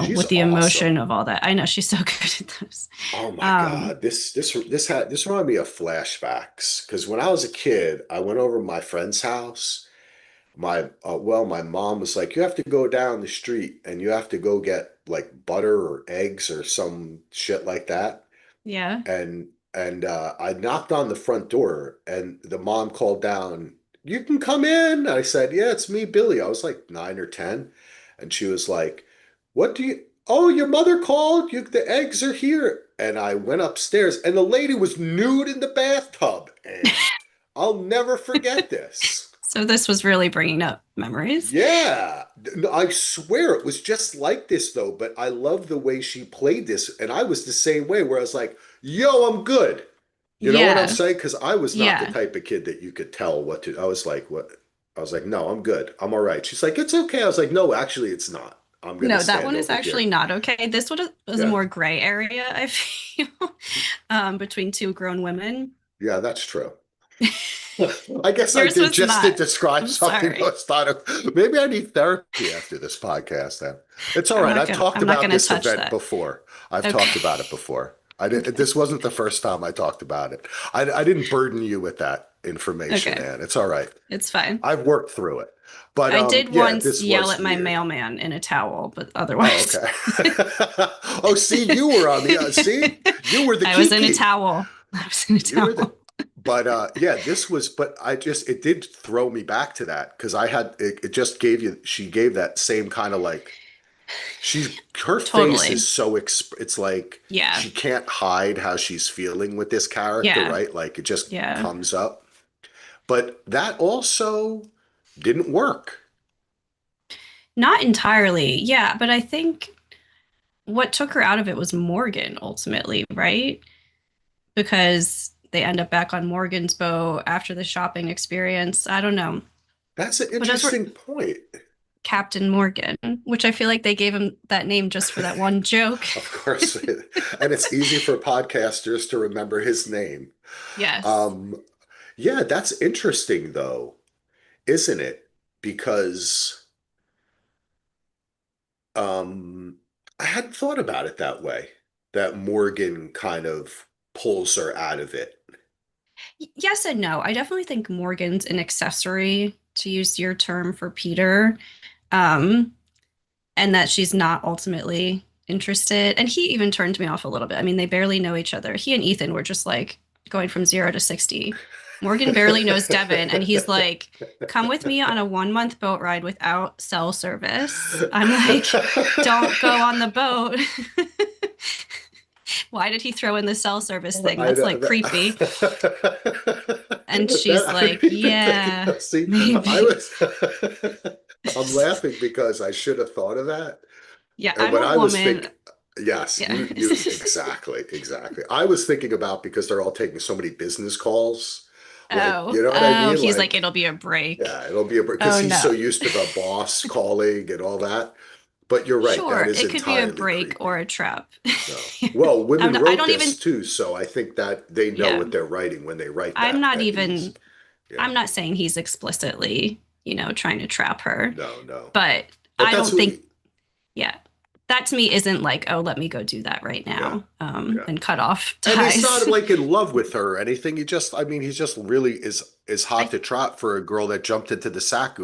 She's with the emotion awesome. of all that. I know she's so good at those. Oh my Um, God. This reminded me of flashbacks because when I was a kid, I went over to my friend's house. My mom was like, you have to go down the street and you have to go get like butter or eggs or some shit like that. yeah. And I knocked on the front door and the mom called down, you can come in. I said, yeah, it's me, Billy. I was like 9 or 10. And she was like, what do you, oh, your mother called, the eggs are here. And I went upstairs and the lady was nude in the bathtub. And I'll never forget this. So this was really bringing up memories. Yeah, no, I swear it was just like this though, but I love the way she played this. And I was the same way where I was like, yo, I'm good. You know what I'm Yeah. saying? Because I was not the Yeah. type of kid that you could tell what to. I was like, what? I was like, no, I'm good. I'm all right. She's like, it's okay. I was like, no, actually, it's not. I'm gonna No, that stand one is over actually here. not okay. This one was a Yeah, more gray area, I feel, between two grown women. yeah, that's true. I guess I Yours did was just to not. describe I'm something I sorry. was thought of. Maybe I need therapy after this podcast then. It's all I'm right. not I've gonna talked I'm not about gonna this touch event that. before. I've talked Okay. about it before. I did, Okay. this wasn't the first time I talked about it. I didn't burden you with that information, Okay. Ann. It's all right. It's fine. I've worked through it. But I did yeah, once this yell was at my weird. mailman in a towel, but Oh, otherwise okay. Oh, see, you were on the see, you were the I was in a Kiki. towel. I was in a You were the towel. but yeah, this was but I just it did throw me back to that because I had it just gave you she gave that same kind of like her face is Totally. so it's like Yeah. she can't hide how she's feeling with this character, Yeah. right? Like it just Yeah. comes up. But that also didn't work. Not entirely. Yeah, but I think what took her out of it was Morgan ultimately, right? Because they end up back on Morgan's boat after the shopping experience. I don't know. That's an But as we're interesting point. Captain Morgan, which I feel like they gave him that name just for that one joke. Of course. And it's easy for podcasters to remember his name. Yes. Um, yeah, that's interesting though, isn't it? Because um, I hadn't thought about it that way, that Morgan kind of pulls her out of it. Yes and no. I definitely think Morgan's an accessory, to use your term, for Peter. Um, and that she's not ultimately interested. And he even turned me off a little bit. I mean, they barely know each other. He and Ethan were just like going from 0 to 60. Morgan barely knows Devin, and he's like, "Come with me on a 1 month boat ride without cell service." I'm like, "Don't go on the boat." Why did he throw in the cell service thing? I That's know like creepy. And that she's I didn't like, even think "Yeah, of. See, I maybe." was I'm laughing because I should have thought of that. Yeah, And I'm when a I was woman. thinking, yes, Yeah. you exactly, exactly. I was thinking about because they're all taking so many business calls, like Oh, you know what I oh, mean? he's like, Like, it'll be a break. yeah, it'll be a because Oh he's so no. used to the boss calling and all that. But you're right, that Sure, is it could be a entirely break or creepy. a trap. No. Well, women I wrote don't this even, too, so I think that they know yeah, what they're writing when they write I'm that not that he's even, yeah. I'm not saying he's explicitly, trying to trap her, No, no. but But I that's don't what think, yeah, that to me isn't like, oh, let me go do that right yeah, now, yeah. and cut off And he's ties. not like in love with her or anything. I mean, he's just really is hot I, to trot for a girl that jumped into the sack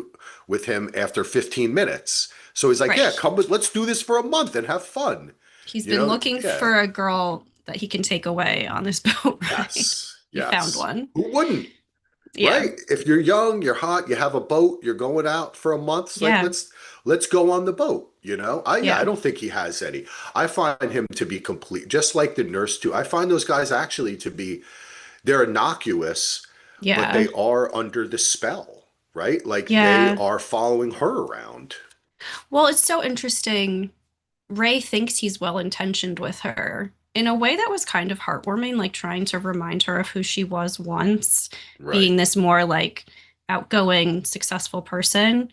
with him after 15 minutes. So he's like, yeah, right. come with, let's do this for a month and have fun. He's You been know? looking Yeah. for a girl that he can take away on this boat ride. Yes. He found Yes. one. Who wouldn't? Yeah. Right? If you're young, you're hot, you have a boat, you're going out for a month, it's like Yeah. let's go on the boat, you know? I Yeah. don't think he has any. I find him to be complete, just like the nurse too. I find those guys actually to be they're innocuous, but Yeah. they are under the spell, right? Like they Yeah. are following her around. Well, it's so interesting. Ray thinks he's well intentioned with her in a way that was kind of heartwarming, like trying to remind her of who she was once, Right. being this more like outgoing, successful person.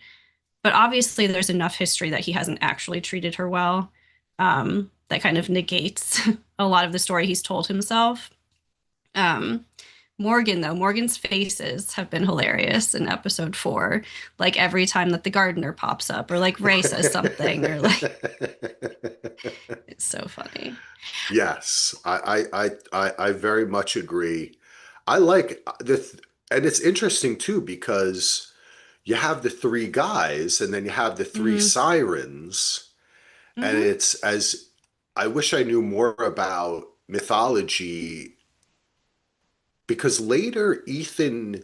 But obviously, there's enough history that he hasn't actually treated her well. That kind of negates a lot of the story he's told himself. Um, Morgan, though, Morgan's faces have been hilarious in episode 4. Like every time that the gardener pops up, or like Ray says something, or like it's so funny. Yes, I very much agree. I like and it's interesting too because you have the three guys and then you have the three Hmm. sirens, and Hmm. it's as I wish I knew more about mythology because later Ethan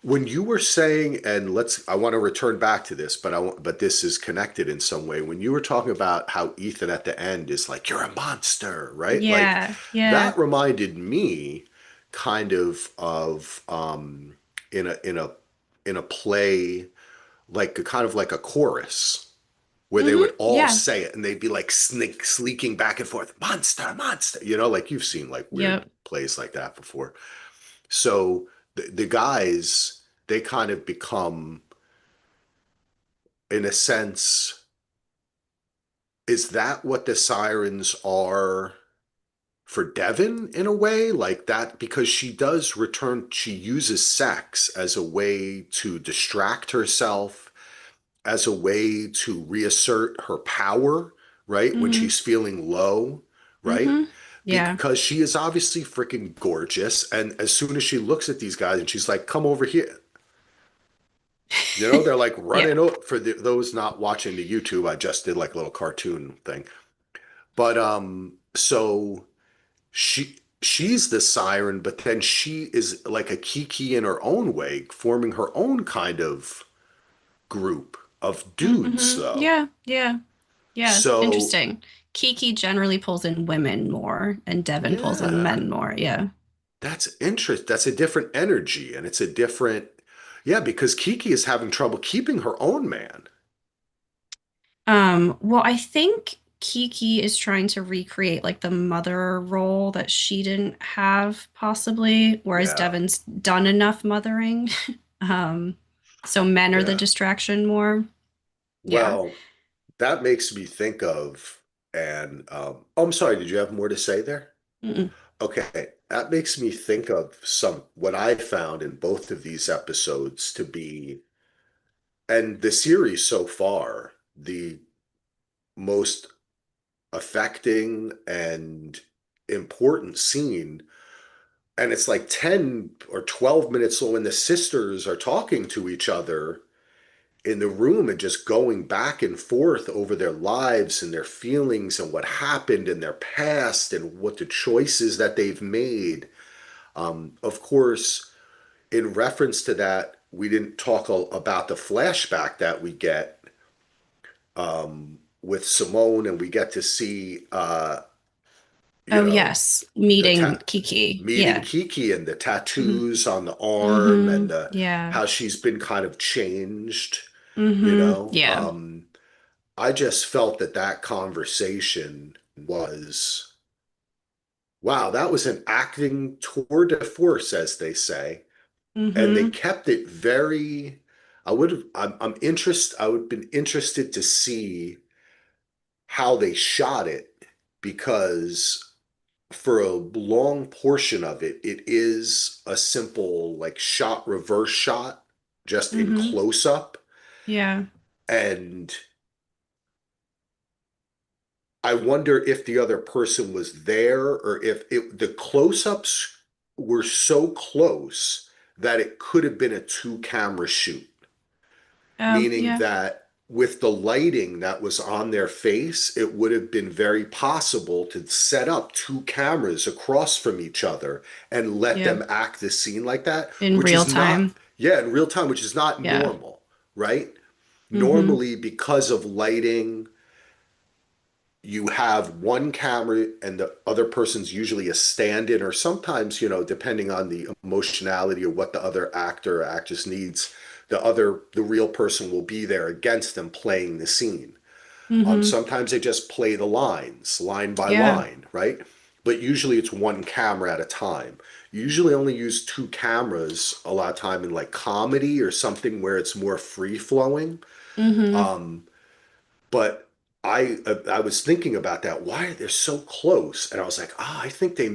when you were saying, and I want to return back to this, but this is connected in some way. When you were talking about how Ethan at the end is like, you're a monster, right? Like Yeah, yeah. that reminded me kind of in a play like a kind of like a chorus where they would all Yeah. say it and they'd be like sleeking back and forth, monster, monster, like you've seen like weird Yep. plays like that before. So the guys, they kind of become, in a sense, is that what the sirens are for Devon in a way? Like that, because she does return, she uses sex as a way to distract herself, as a way to reassert her power, right? When Hmm. she's feeling low, right? Hmm. Yeah. Because she is obviously freaking gorgeous. And as soon as she looks at these guys and she's like, come over here, they're like Yeah. running for those not watching the YouTube. I just did like a little cartoon thing, but so she's the siren, but then she is like a Kiki in her own way, forming her own kind of group of dudes, Hmm. though. Yeah. Yeah. Yeah, So interesting. Kiki generally pulls in women more, and Devin pulls in yeah, men more. Yeah. that's interest. That's a different energy, and it's a different, yeah, because Kiki is having trouble keeping her own man. Well, I think Kiki is trying to recreate like the mother role that she didn't have possibly, whereas Yeah, Devin's done enough mothering. Um, so men are the yeah. distraction more. Yeah. Well, that makes me think of, and oh, I'm sorry, did you have more to say there? Mm-mm. Okay, that makes me think of some what I found in both of these episodes to be, and the series so far, the most affecting and important scene. And it's like 10 or 12 minutes when the sisters are talking to each other in the room and just going back and forth over their lives and their feelings and what happened in their past and what the choices that they've made. Of course, in reference to that, we didn't talk about the flashback that we get with Simone, and we get to see, you Oh, know, yes. the Meeting Kiki. meeting Yeah. Kiki and the Mm-hmm. tattoos on the arm and Mm-hmm. the Yeah. how she's been kind of changed, you Mm-hmm. know. Yeah. I just felt that that conversation was, wow, that was an acting tour de force, as they say, and they Mm-hmm. kept it very. I would have. I'm interested. I would have been interested to see how they shot it because for a long portion of it, it is a simple like shot reverse shot just in Mm-hmm. close up. Yeah. And I wonder if the other person was there or if the close ups were so close that it could have been a two camera shoot, Oh, meaning yeah. that with the lighting that was on their face, it would have been very possible to set up two cameras across from each other and let Yeah. them act the scene like that, In which real is not, time. yeah, in real time, which is not Yeah. normal, right? Mm-hmm. Normally, because of lighting, you have one camera and the other person's usually a stand-in, or sometimes, depending on the emotionality or what the other actor or actress needs, the real person will be there against them playing the scene. Mm-hmm. Sometimes they just play the lines line by Yeah. line, right? But usually it's one camera at a time. You usually only use two cameras a lot of time in like comedy or something where it's more free flowing. Mm-hmm. But I was thinking about that. Why they're so close? And I was like, I think they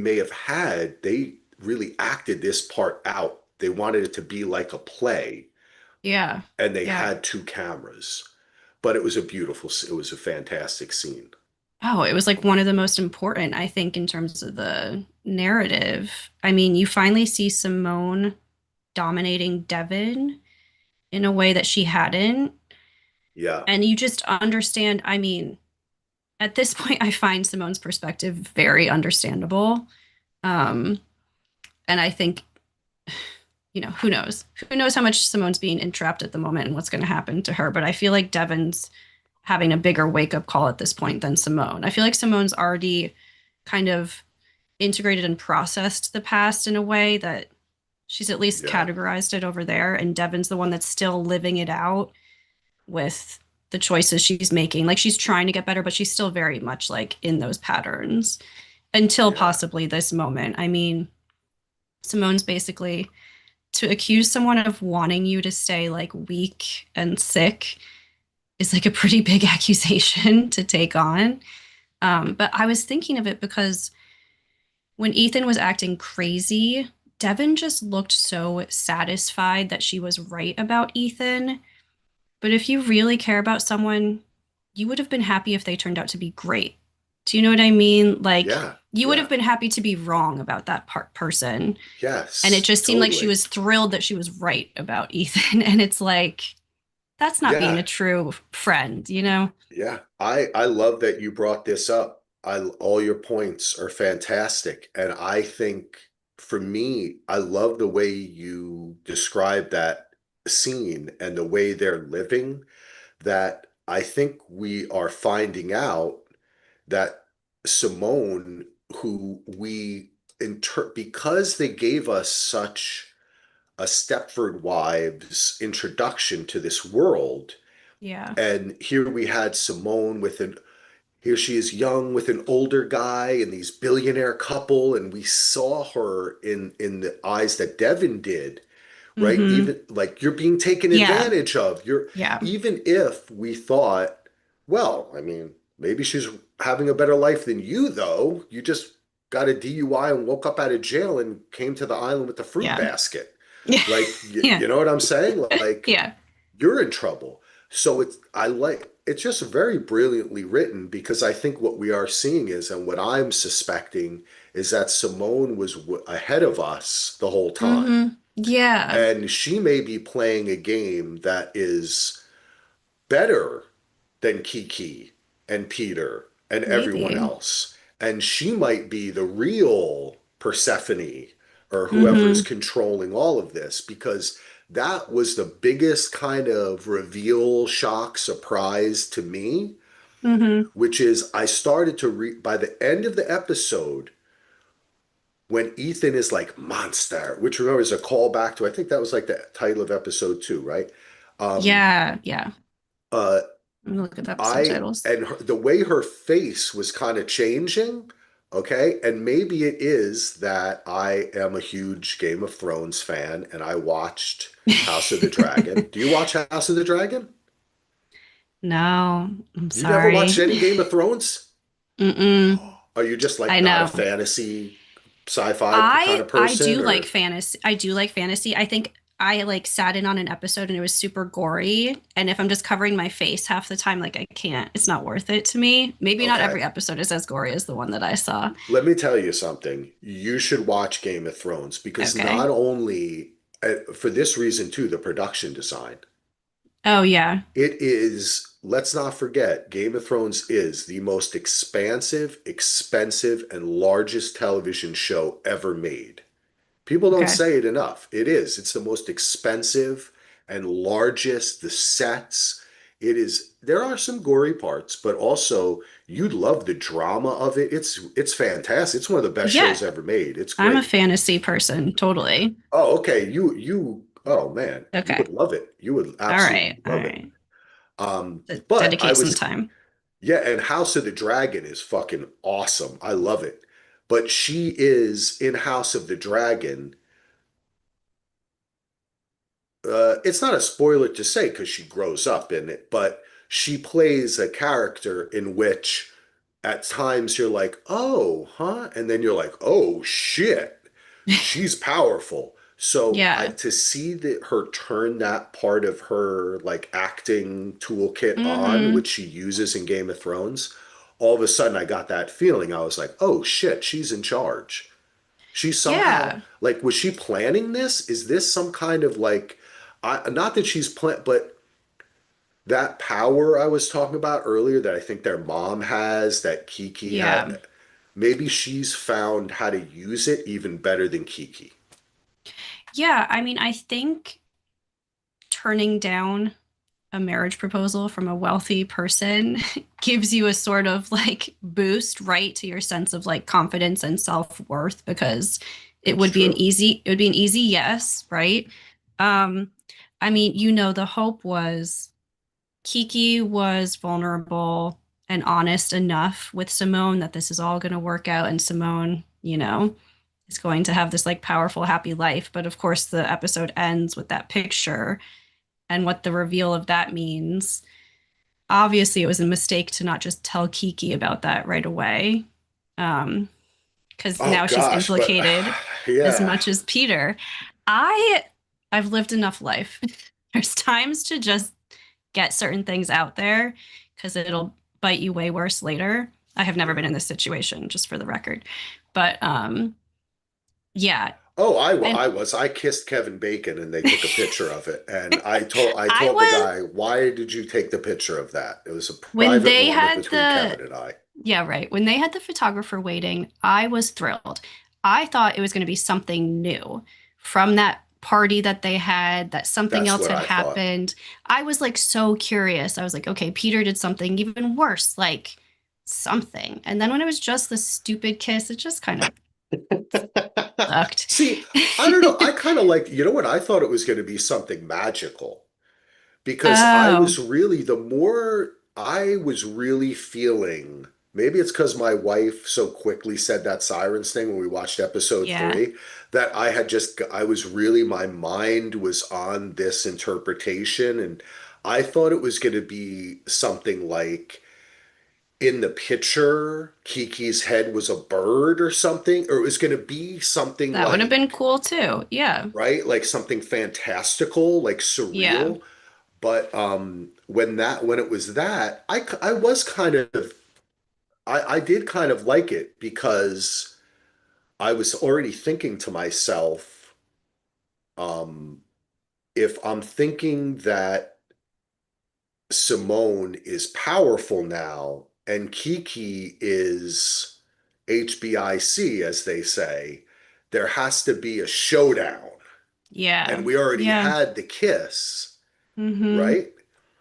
really acted this part out. They wanted it to be like a play, Yeah. and they Yeah. had two cameras. But it was a fantastic scene. Oh, it was like one of the most important, I think, in terms of the narrative. I mean, you finally see Simone dominating Devin in a way that she hadn't. Yeah, And you just understand. I mean, at this point, I find Simone's perspective very understandable. Um, and I think, who knows? Who knows how much Simone's being entrapped at the moment and what's going to happen to her. But I feel like Devin's having a bigger wake up call at this point than Simone. I feel like Simone's already kind of integrated and processed the past in a way that she's at least yeah, categorized it over there. And Devin's the one that's still living it out with the choices she's making. Like she's trying to get better, but she's still very much like in those patterns until yeah, possibly this moment. I mean, Simone's basically to accuse someone of wanting you to stay like weak and sick is like a pretty big accusation to take on. But I was thinking of it because when Ethan was acting crazy, Devin just looked so satisfied that she was right about Ethan. But if you really care about someone, you would have been happy if they turned out to be great. Do you know what I mean? Like, yeah, you would have yeah. been happy to be wrong about that person. And it Yes, just seemed like she totally. was thrilled that she was right about Ethan. And it's like, that's not being a Yeah, true friend, you know? yeah. I love that you brought this up. All your points are fantastic, and I think for me, I love the way you describe that scene and the way they're living that. I think we are finding out that Simone, who we because they gave us such a Stepford Wives introduction to this world, Yeah. and here we had Simone with an here she is young with an older guy and these billionaire couple, and we saw her in the eyes that Devin did, right? Mm-hmm. Even like you're being taken Yeah. advantage of. You're Yeah. even if we thought, well, I mean, maybe she's having a better life than you, though. You just got a DUI and woke up out of jail and came to the island with the fruit Yeah. basket. Yeah. Like, Yeah. you know what I'm saying? Like, Yeah. you're in trouble. So it's just very brilliantly written because I think what we are seeing is, and what I'm suspecting is that Simone was ahead of us the whole time. Mm-hmm. Yeah. And she may be playing a game that is better than Kiki and Peter and everyone Maybe. else. And she might be the real Persephone or whoever's Mm-hmm. controlling all of this because that was the biggest kind of reveal, shock, surprise to me, Mm-hmm. which is I started to read by the end of the episode when Ethan is like monster, which remember is a callback to I think that was like the title of episode 2, right? Um, Yeah. Yeah. uh, I'm gonna look at the episode I titles. and the way her face was kind of changing, okay, and maybe it is that I am a huge Game of Thrones fan and I watched House of the Dragon. Do you watch House of the Dragon? No, I'm You never watched sorry. any Game of Thrones? Mm-mm. Are you just like I not a know. fantasy sci-fi kind I of I person do like or fantasy. I do like fantasy. I think I like sat in on an episode and it was super gory. And if I'm just covering my face half the time, like I can't, it's not worth it to me. Maybe not okay. every episode is as gory as the one that I saw. Let me tell you something. You should watch Game of Thrones because Okay. not only for this reason too, the production design. Oh yeah. It is, let's not forget, Game of Thrones is the most expansive, expensive, and largest television show ever made. People don't Okay. say it enough. It is. It's the most expensive and largest, the sets. It is, there are some gory parts, but also you'd love the drama of it. It's fantastic. It's one of the best Yeah. shows ever made. It's I'm a great. fantasy person, totally. Oh, okay. You oh man, you Okay. would love it. You would All right. absolutely All love it. right. But I Dedicate some was time. yeah, and House of the Dragon is fucking awesome. I love it. But she is in House of the Dragon. It's not a spoiler to say because she grows up in it, but she plays a character in which at times you're like, oh, huh? And then you're like, oh, shit, she's powerful. So I Yeah. to see that her turn that part of her like acting toolkit on, Mm-hmm. which she uses in Game of Thrones, all of a sudden I got that feeling. I was like, oh shit, she's in charge. She somehow Yeah. like was she planning this? Is this some kind of like not that she's but that power I was talking about earlier that I think their mom has, that Kiki Yeah. had, maybe she's found how to use it even better than Kiki. Yeah. I mean, I think turning down a marriage proposal from a wealthy person gives you a sort of like boost right to your sense of like confidence and self-worth because It's true. it would be an easy yes, right? um I mean, the hope was Kiki was vulnerable and honest enough with Simone that this is all going to work out and Simone, is going to have this like powerful happy life, but of course the episode ends with that picture and what the reveal of that means. Obviously, it was a mistake to not just tell Kiki about that right away, because Oh now she's gosh, but implicated as yeah. much as Peter. I I've lived enough life. There's times to just get certain things out there because it'll bite you way worse later. I have never been in this situation, just for the record, but yeah, Oh, and I kissed Kevin Bacon and they took a picture of it. And I I told the was guy, "Why did you take the picture of that?" It was a when private they moment had between the Kevin and I. Yeah, right. When they had the photographer waiting, I was thrilled. I thought it was going to be something new from that party that they had, that something That's else what had I thought. happened. I was like so curious. I was like, okay, Peter did something even worse, like something. And then when it was just the stupid kiss, it just kind of sucked. See, I don't know. I kind of like, you know what? I thought it was going to be something magical because I Oh, was really, the more I was really feeling, maybe it's because my wife so quickly said that Sirens thing when we watched episode yeah, three, that I had just, I was really, my mind was on this interpretation. And I thought it was going to be something like, in the picture, Kiki's head was a bird or something, or it was going to be something that would have been like, cool too. Yeah. right, like something fantastical, like Yeah. surreal. But when it was that, I was kind of, I did kind of like it because I was already thinking to myself, um, if I'm thinking that Simone is powerful now, and Kiki is HBIC, as they say. There has to be a showdown. Yeah. And we already Yeah. had the kiss, Mm-hmm. right?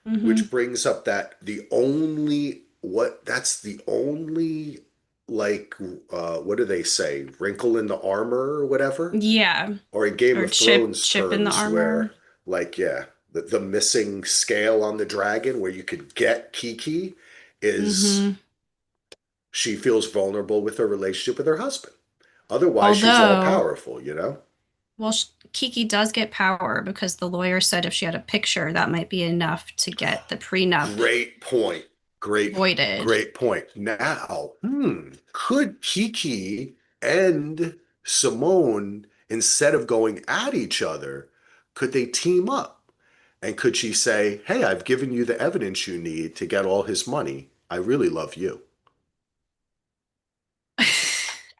Mm-hmm. Which brings up that the only, what, that's the only, like, what do they say? Wrinkle in the armor or whatever? Yeah. Or in Game Or of Thrones chip in the terms, armor. where, like, yeah, the missing scale on the dragon where you could get Kiki is Mm-hmm. she feels vulnerable with her relationship with her husband. Otherwise, she's all Although, powerful, you know? well, Kiki does get power because the lawyer said if she had a picture, that might be enough to get the prenup Great point. Great, voided. great point. Now, could Kiki and Simone, instead of going at each other, could they team up? And could she say, "Hey, I've given you the evidence you need to get all his money. I really love you."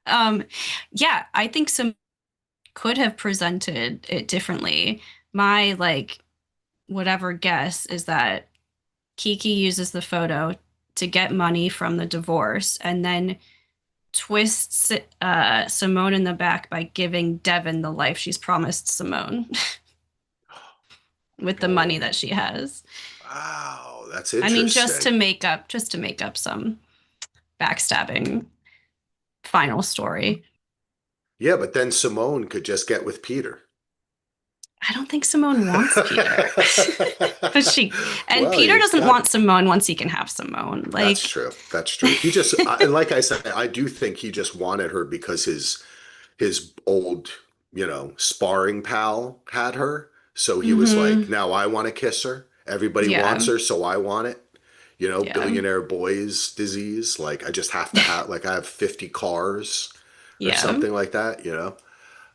um, yeah, I think some could have presented it differently. My like whatever guess is that Kiki uses the photo to get money from the divorce and then twists Simone in the back by giving Devin the life she's promised Simone with the money that Oh, she has. wow, that's I mean, interesting. just to make up some backstabbing final story. Yeah, but then Simone could just get with Peter. I don't think Simone wants Peter. But she and Well, Peter you doesn't got want Simone once he can have Simone. that's Like true. That's true. He just and like I said, I do think he just wanted her because his old, sparring pal had her. So he was like, mm-hmm. now I want to kiss her. Everybody wants Yeah. her, so I want it. Yeah. Billionaire boys disease. Like I just have to have like I have 50 cars or Yeah. something like that.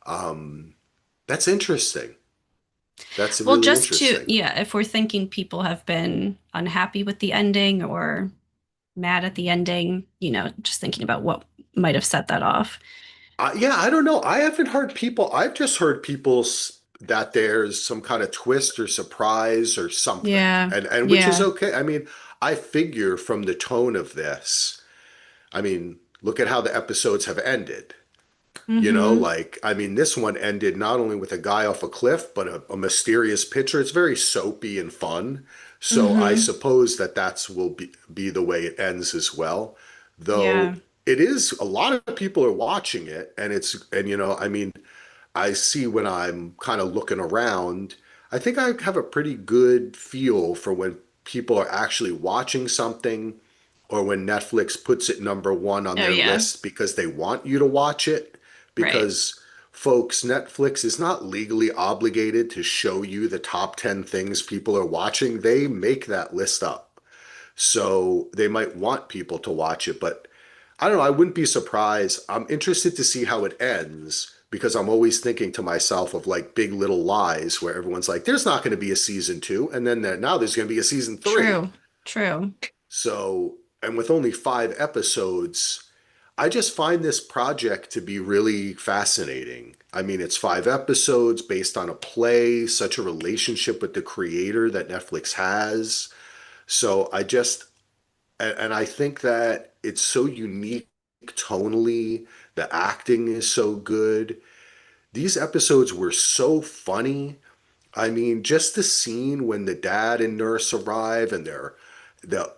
Um, that's interesting. That's Well, really interesting. yeah, if we're thinking people have been unhappy with the ending or mad at the ending, just thinking about what might have set that off. Yeah, I don't know. I haven't heard people, I've just heard people that there's some kind of twist or surprise or something. Yeah. And which is Yeah. okay. I mean, I figure from the tone of this, I mean, look at how the episodes have ended. Mm-hmm. Like, I mean, this one ended not only with a guy off a cliff, but a mysterious picture. It's very soapy and fun. So I Mm-hmm. suppose that will be the way it ends as well. Yeah. Though it is, a lot of people are watching it, and I mean, I see when I'm kind of looking around, I think I have a pretty good feel for when people are actually watching something or when Netflix puts it number one on Oh their yeah. list because they want you to watch it. Right. Because, folks, Netflix is not legally obligated to show you the top 10 things people are watching. They make that list up. So they might want people to watch it, but I don't know. I wouldn't be surprised. I'm interested to see how it ends because I'm always thinking to myself of like Big Little Lies, where everyone's like, "There's not going to be a season two," and then now there's going to be a season three. True. True. So, and with only 5 episodes, I just find this project to be really fascinating. I mean, it's 5 episodes based on a play, such a relationship with the creator that Netflix has. So and I think that it's so unique tonally. The acting is so good. these episodes were so funny. I mean, just the scene when the dad and nurse arrive and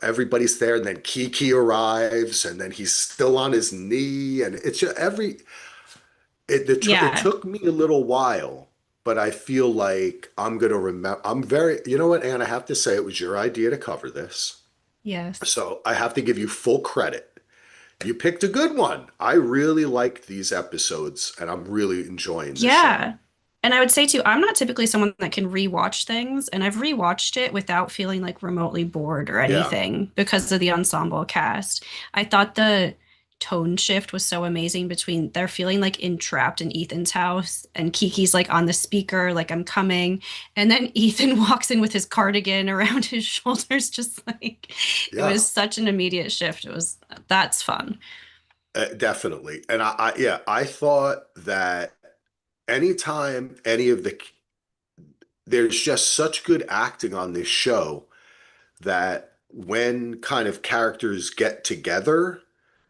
everybody's there, and then Kiki arrives, and then he's still on his knee, and it's just it Yeah. took me a little while, but I feel like I'm gonna remember. I'm very, you know what, Anne, I have to say it was your idea to cover this, Yes. so I have to give you full credit. You picked a good one. I really liked these episodes, and I'm really enjoying the show. Yeah. And I would say too, I'm not typically someone that can rewatch things, and I've rewatched it without feeling like remotely bored or Yeah, anything because of the ensemble cast. I thought the tone shift was so amazing between they're feeling like entrapped in Ethan's house and Kiki's like on the speaker, like I'm coming. And then Ethan walks in with his cardigan around his shoulders, just like it yeah, was such an immediate shift. That's fun. definitely. And yeah, I thought that anytime any of there's just such good acting on this show that when kind of characters get together,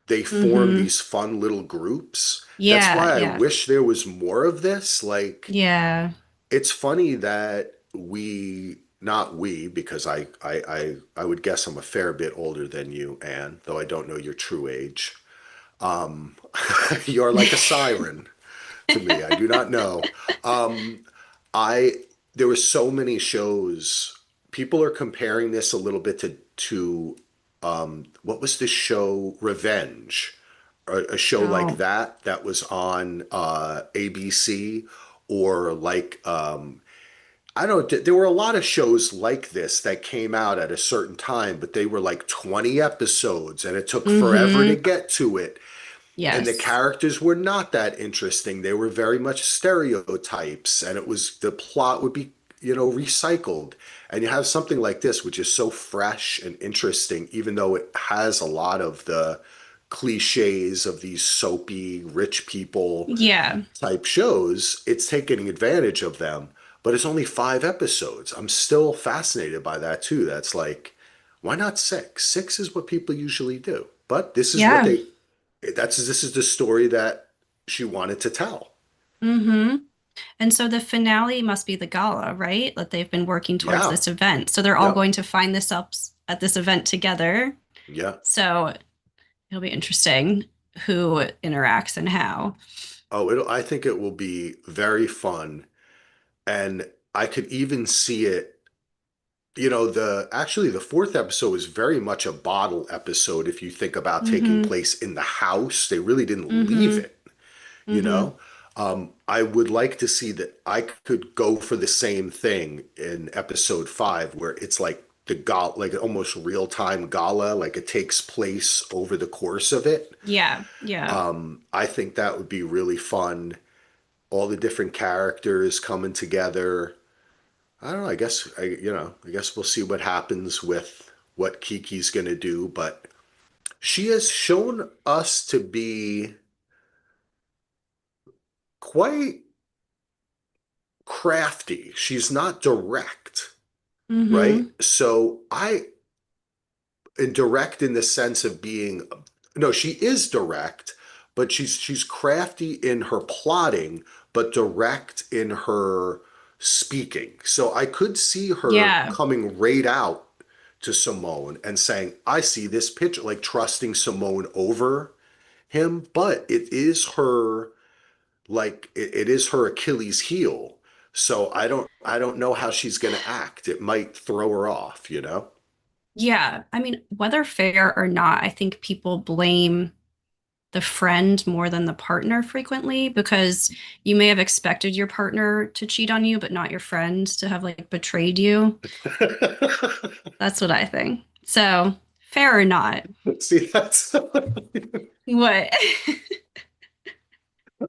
they form Mm-hmm. these fun little groups. That's Yeah, why I yeah. wish there was more of this. Like, Yeah. it's funny that not we, because I would guess I'm a fair bit older than you, Anne, though I don't know your true age. Um, you're like a siren to me. I do not know. Um, I There were so many shows. People are comparing this a little bit to what was the show Revenge, a show like Oh. that was on ABC, or like I don't know. There were a lot of shows like this that came out at a certain time, but they were like 20 episodes, and it took forever to Mm-hmm. get to it. And the Yes. characters were not that interesting. They were very much stereotypes, and the plot would be, recycled. And you have something like this, which is so fresh and interesting, even though it has a lot of the cliches of these soapy rich people Yeah. type shows. It's taking advantage of them, but it's only 5 episodes. I'm still fascinated by that too. That's like, why not six? Six is what people usually do. But Yeah. this is the story that she wanted to tell. Mm-hmm. And so the finale must be the gala, right? That they've been working towards Yeah. this event. So they're all Yep. going to find this up at this event together. Yeah. So it'll be interesting who interacts and how. I think it will be very fun. And I could even see it, actually the fourth episode is very much a bottle episode if you think about taking Mm-hmm. place in the house. They really didn't leave Mm-hmm. it, you Mm-hmm. know? I would like to see that I could go for the same thing in episode 5, where it's like the gala, like almost real-time gala, like it takes place over the course of it. Yeah. Yeah. I think that would be really fun. All the different characters coming together. I don't know. I guess we'll see what happens with what Kiki's gonna do, but she has shown us to be quite crafty. She's not direct, right? Mm-hmm. And direct in the sense of being, no, she is direct, but she's crafty in her plotting, but direct in her speaking. So I could see her Yeah. coming right out to Simone and saying, I see this picture, like trusting Simone over him, but it is her Achilles heel. So I don't know how she's gonna act. It might throw her off, you know? Yeah. I mean, whether fair or not, I think people blame the friend more than the partner frequently because you may have expected your partner to cheat on you, but not your friend to have like betrayed you. That's what I think. So, fair or not. See, that's What?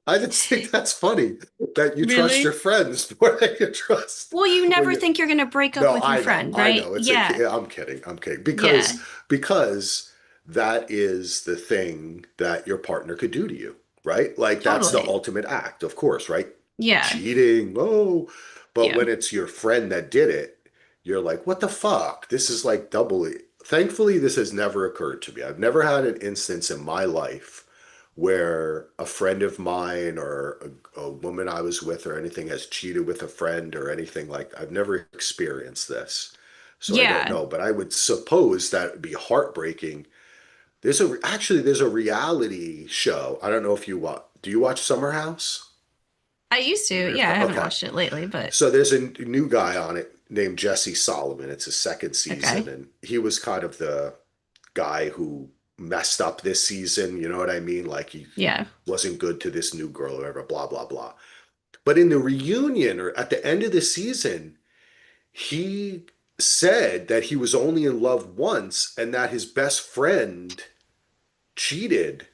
I just think that's funny that you trust your Really? friends more than you trust Well, you when never you think you're going to break up No, with your friend, I right? know. Yeah. I'm kidding. I'm kidding. Yeah. Because that is the thing that your partner could do to you, right? Like that's the Totally. ultimate act, of course, right? Yeah. Cheating, oh. But Yeah. when it's your friend that did it, you're like, what the fuck? This is like doubly. Thankfully, this has never occurred to me. I've never had an instance in my life where a friend of mine or a woman I was with or anything has cheated with a friend or anything like I've never experienced this. So I don't Yeah, know, but I would suppose that would be heartbreaking. There's a reality show. I don't know if you watch. Do you watch Summer House? I used to. Yeah, I haven't Okay. watched it lately, but So there's a new guy on it named Jesse Solomon. It's his second season, okay. and he was kind of the guy who messed up this season. You know what I mean? Like he Yeah. wasn't good to this new girl or whatever, blah, blah, blah. But in the reunion or at the end of the season, he said that he was only in love once and that his best friend cheated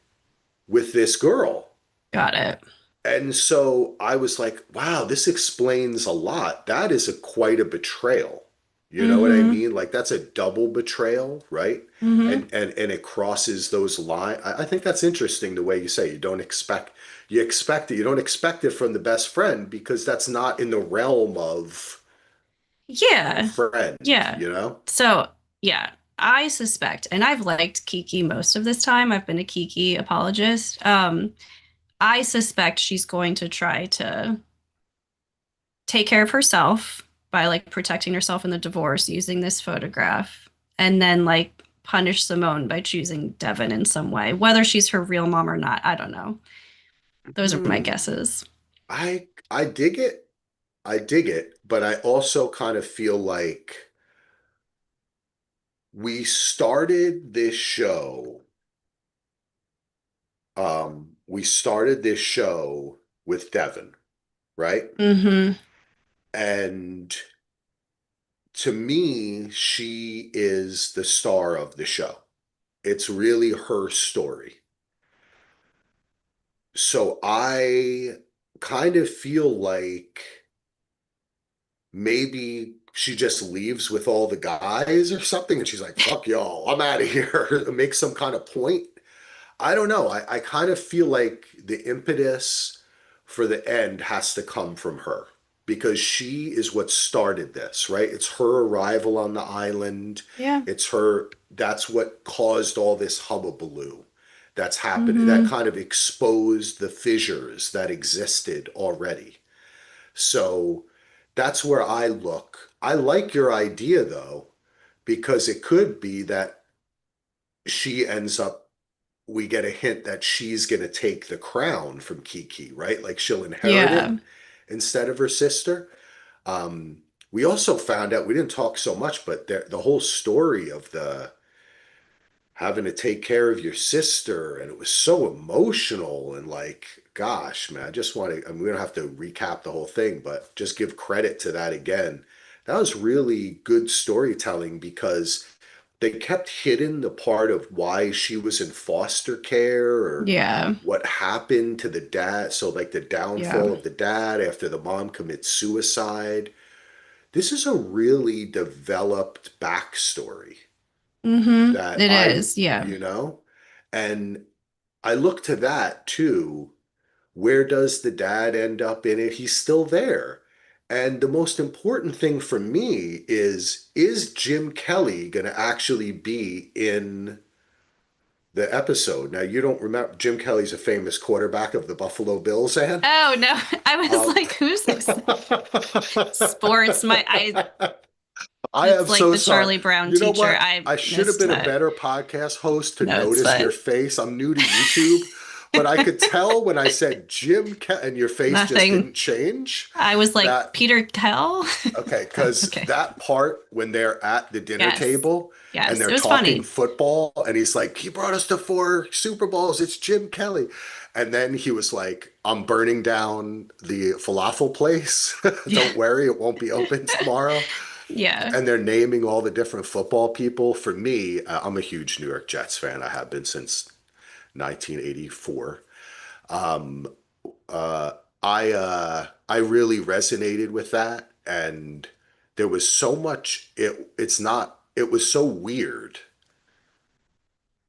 with this girl. Got it. And so I was like, wow, this explains a lot. That is quite a betrayal. You know what I Mm-hmm. mean? Like that's a double betrayal, right? Mm-hmm. And it crosses those lines. I think that's interesting the way you say you expect it. You don't expect it from the best friend because that's not in the realm of a Yeah. friend, Yeah. you know? So, yeah, I suspect, and I've liked Kiki most of this time. I've been a Kiki apologist. I suspect she's going to try to take care of herself by like protecting herself in the divorce using this photograph and then like punish Simone by choosing Devin in some way. Whether she's her real mom or not, I don't know. Those are my Hmm. guesses. I dig it. I dig it, but I also kind of feel like we started this show. We started this show with Devin, right? Mm-hmm. And to me, she is the star of the show. It's really her story. So I kind of feel like maybe she just leaves with all the guys or something and she's like, fuck y'all, I'm out of here. Make some kind of point. I don't know. I kind of feel like the impetus for the end has to come from her because she is what started this, right? It's her arrival on the island. Yeah. It's her, that's what caused all this hubbubaloo that's happening, that Mm-hmm. kind of exposed the fissures that existed already. So that's where I look. I like your idea though, because it could be that she ends up we get a hint that she's going to take the crown from Kiki, right? Like she'll inherit Yeah. it instead of her sister. We also found out, we didn't talk so much, but the whole story of the having to take care of your sister, and it was so emotional and like, gosh, man, I just want to, I mean, we don't have to recap the whole thing, but just give credit to that again. That was really good storytelling because they kept hidden the part of why she was in foster care or Yeah. what happened to the dad. So, like the Yeah. downfall of the dad after the mom commits suicide. This is a really developed backstory Mm-hmm. that It I, is. Yeah. you know, and I look to that too. Where does the dad end up in it? He's still there. And the most important thing for me is Jim Kelly going to actually be in the episode? Now, you don't remember Jim Kelly's a famous quarterback of the Buffalo Bills, Ann. Oh no. I was Um, like, who's this? Sports. My I I It's am like so the sorry. Charlie Brown You know teacher. what? I I should have missed been a that. better podcast host to No, it's notice your fine. face. I'm new to YouTube, but I could tell when I said and your face just Nothing. didn't change. I was like, That Peter Kell? Okay, Oh, because okay. that part when they're at the dinner Yes. table and Yes. they're It was talking funny. football, and he's like, he brought us to 4 Super Bowls. It's Jim Kelly. And then he was like, I'm burning down the falafel place. Yeah. Don't worry, it won't be open tomorrow. Yeah. And they're naming all the different football people. For me, I'm a huge New York Jets fan. I have been since 1984. Um, uh, I really resonated with that, and there was so much. It's not. It was so weird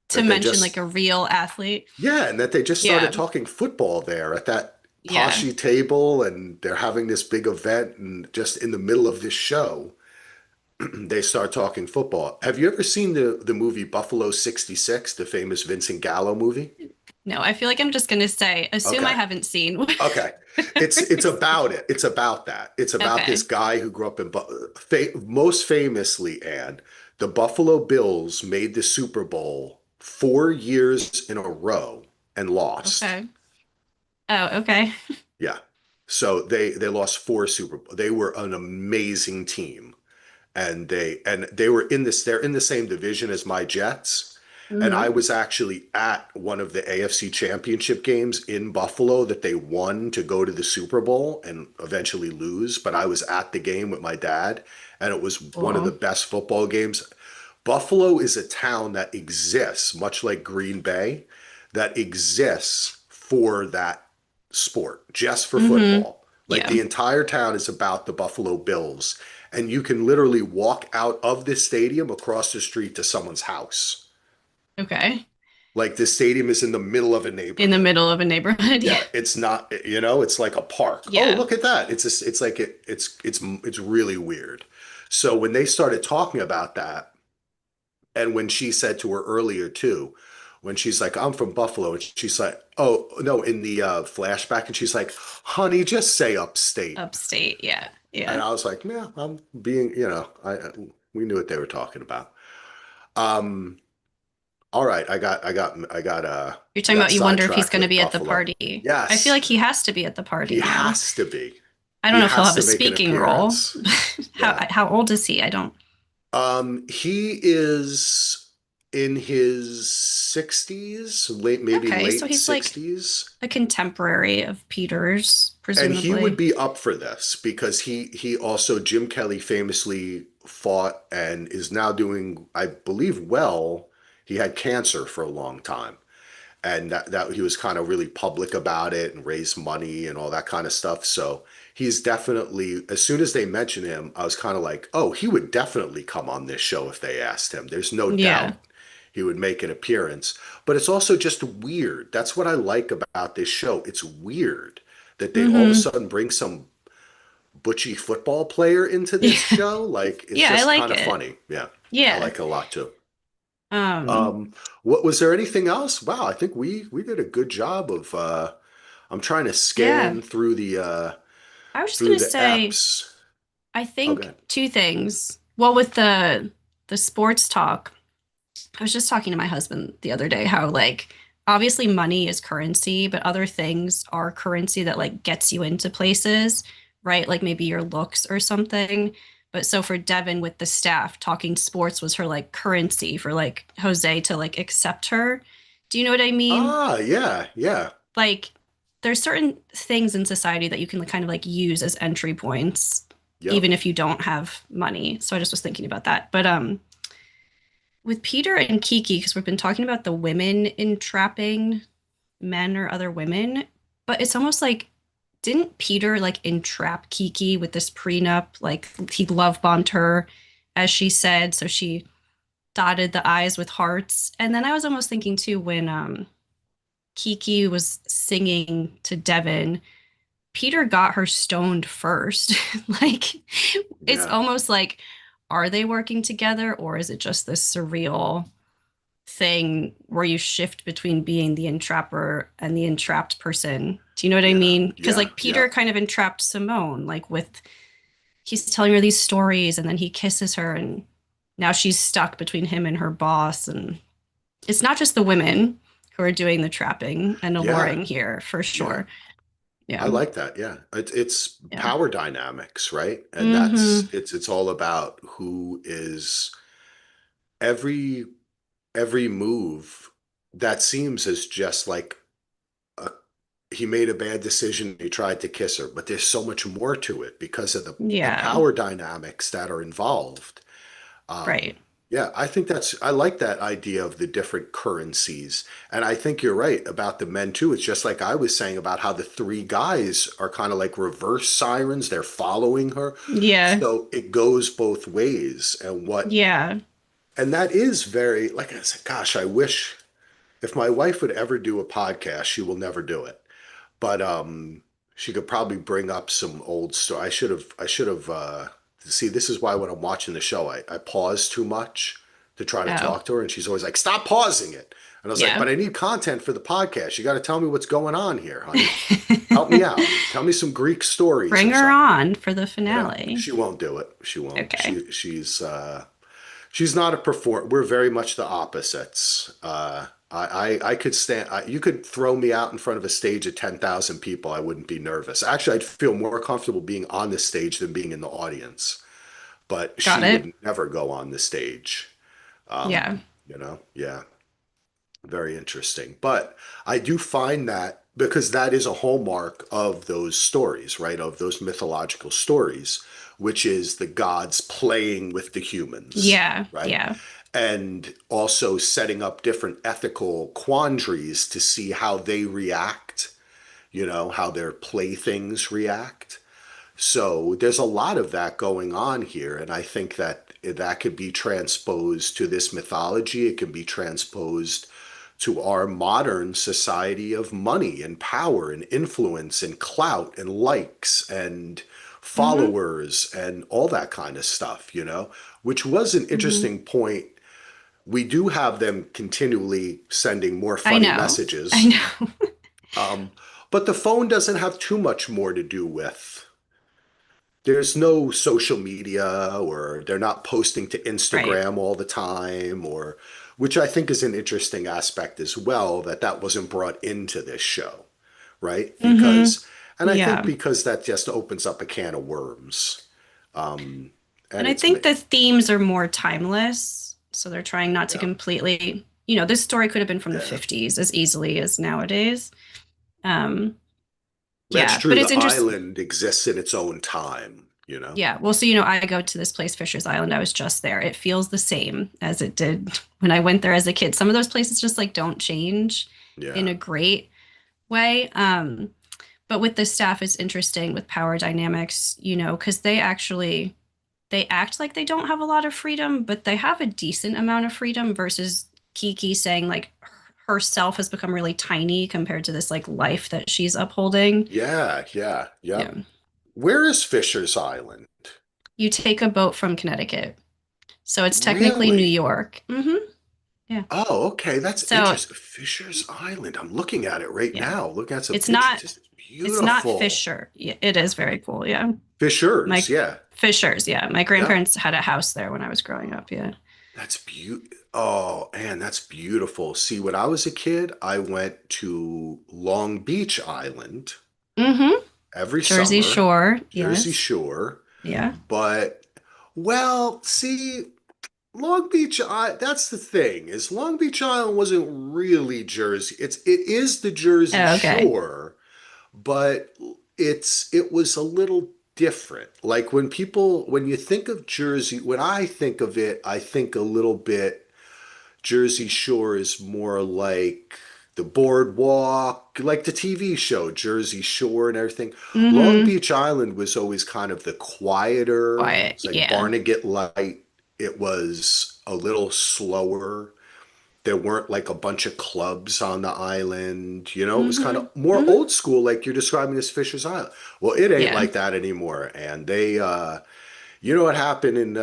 To that they mention like just a real athlete. yeah, and that they just started Yeah. talking football there at that Yeah. poshy table, and they're having this big event, and just in the middle of this show, they start talking football. Have you ever seen the movie Buffalo '66, the famous Vincent Gallo movie? No, I feel like I'm just gonna say, assume I Okay. haven't seen. Okay. It's about it. It's about that. It's about this Okay. guy who grew up in most famously, Anne, the Buffalo Bills made the Super Bowl 4 years in a row and lost. Okay. Oh, okay. Yeah. So they lost four Super Bowl. They were an amazing team. And they were in this they're in the same division as my Jets. And I Hmm. was actually at one of the AFC Championship games in Buffalo that they won to go to the Super Bowl and eventually lose, but I was at the game with my dad and it was one of the Cool. best football games. Buffalo is a town that exists, much like Green Bay, that exists for that sport, just for Hmm. football. Like Yeah. the entire town is about the Buffalo Bills. And you can literally walk out of this stadium across the street to someone's house. Okay. Like this stadium is in the middle of a In the neighborhood. middle of a neighborhood. Yeah. Yeah, it's not, it's like a park. Oh, Yeah. look at that. It's like it's really weird. So when they started talking about that, and when she said to her earlier too, when she's like, I'm from Buffalo, and she's like, oh no, in the flashback, and she's like, honey, just say upstate. Upstate. Yeah. And Yeah. I was like, yeah, I'm being, we knew what they were talking about. Um, all right, You're I talking got about you wonder if he's sidetracked going to with be at the Buffalo. party. I feel like Yes, he has to be at the he party now. has to be. I don't He know if he'll has have a to make an speaking role. appearance. How Yeah. how old is he? I don't. He is in his 60s, maybe Okay, so late he's like 60s. a contemporary of Peter's, And he would presumably. be up for this because he also Jim Kelly famously fought and is now doing, I believe, well. He had cancer for a long time. And that he was kind of really public about it and raised money and all that kind of stuff. So he's definitely, as soon as they mentioned him, I was kind of like, oh, he would definitely come on this show if they asked him. There's no Yeah. doubt he would make an appearance. But it's also just weird. That's what I like about this show. It's weird that they all of a Mm-hmm. sudden bring some butchy football player into Yeah. this show. Like it's Yeah, I just like kind of it. funny. Yeah, I Yeah. like it a lot too. Um, Um, what was there anything else? Wow, I think we did a good job of I'm trying to yeah. scan I was just through gonna the say, apps. I Okay. think two things. Well, with the sports talk, I was just talking to my husband the other day how like obviously money is currency, but other things are currency that like gets you into places, right? Like maybe your looks or something. But so for Devin with the staff, talking sports was her like currency for like Jose to like accept her. Do you know what I mean? Ah, yeah, yeah. Like there's certain things in society that you can kind of like use as entry points Yep. even if you don't have money. So I just was thinking about that. But with Peter and Kiki, because we've been talking about the women entrapping men or other women, but it's almost like didn't Peter like entrap Kiki with this prenup? Like he love bombed her, as she said, so she dotted the I's with hearts. And then I was almost thinking too when Kiki was singing to Devin, Peter got her stoned first. Like it's Yeah. almost like are they working together or is it just this surreal thing where you shift between being the entrapper and the entrapped person? Do you know what I Yeah. mean? Because Yeah. like Yeah. Peter kind of entrapped Simone, like with he's telling her these stories and then he kisses her and now she's stuck between him and her boss. And it's not just the women who are doing the trapping and Yeah. alluring here for Yeah. sure. I Yeah. like that. Yeah. It's Yeah. power dynamics, right? And Mm-hmm. it's all about who is every every move that seems as just like a he made a bad decision. He tried to kiss her, but there's so much more to it because of the Yeah. power dynamics that are involved. Right. Yeah, I like that idea of the different currencies. And I think you're right about the men too. It's just like I was saying about how the three guys are kind of like reverse sirens. They're following her. Yeah. So it goes both ways. Yeah. And that is very, like I said, gosh, I wish if my wife would ever do a podcast, she will never do it. But she could probably bring up some old story. I should have see, this is why when I'm watching the show, I pause too much to try to Oh. talk to her, and she's always like, "Stop pausing it." And I was like, Yeah. but I need content for the podcast. You got to tell me what's going on here, honey. Help me out. Tell me some Greek stories Bring or her something. on for the finale. She won't do it. She won't. Okay. She's not a performer. We're very much the opposites. I could stand. You could throw me out in front of a stage of 10,000 people. I wouldn't be nervous. Actually, I'd feel more comfortable being on the stage than being in the audience. But Got she it. would never go on the stage. Yeah. Yeah, very interesting. But I do find that because that is a hallmark of those stories, right? Of those mythological stories, which is the gods playing with the humans, Yeah. right? Yeah. And also setting up different ethical quandaries to see how they react, how their playthings react. So there's a lot of that going on here, and I think that that could be transposed to this mythology. It can be transposed to our modern society of money and power and influence and clout and likes and Hmm. followers and all that kind of stuff, which was an Hmm. interesting point. We do have them continually sending more I funny know. I messages, know. um, but the phone doesn't have too much more to do with. There's no social media, or they're not posting to Right. Instagram all the time, or which I think is an interesting aspect as well, that wasn't brought into this show, right? Hmm. And I think Yeah. because that just opens up a can of worms. Um, and And I it's, think the themes are more timeless. So they're trying not to yeah, completely, this story could have been from the yeah, 50s as easily as nowadays. Um, that's yeah, but true. it's The interesting. island exists in its own time. Yeah. Well, so, I go to this place, Fisher's Island. I was just there. It feels the same as it did when I went there as a kid. Some of those places just like don't change in Yeah. a great way. But with the staff, it's interesting with power dynamics, because they act like they don't have a lot of freedom, but they have a decent amount of freedom versus Kiki saying like herself has become really tiny compared to this like life that she's upholding. Yeah, yeah, Yeah. yep. Where is Fisher's Island? You take a boat from Connecticut. So it's technically New Really? York. Yeah. Oh, okay. That's So interesting. Fisher's Island. I'm looking at it right yeah, now. Looking at some it's pictures. not This is it's not beautiful. Fisher. Yeah, it is very cool. Yeah. Fisher's, My yeah. Fishers. Yeah. My Yep. grandparents had a house there when I was growing up. Yeah. That's beautiful. Oh, man, that's beautiful. See, when I was a kid, I went to Long Beach Island Mm-hmm. every Jersey summer, Shore. Jersey Yes. Shore. Yeah. But, well, see, Long Beach, that's the thing, is Long Beach Island wasn't really Jersey. It is the Jersey Oh, okay. Shore, but it was a little different. Like when you think of Jersey, when I think of it, I think a little bit Jersey Shore is more like the boardwalk, like the TV show Jersey Shore and everything. Long Mm-hmm. Beach Island was always kind of the quieter. Quiet. It's like Yeah. Barnegat Light. It was a little slower. There weren't like a bunch of clubs on the island. It was kind Mm-hmm. of more Mm-hmm. old school, like you're describing as Fisher's Island. Well, it ain't Yeah. like that anymore. And you know what happened in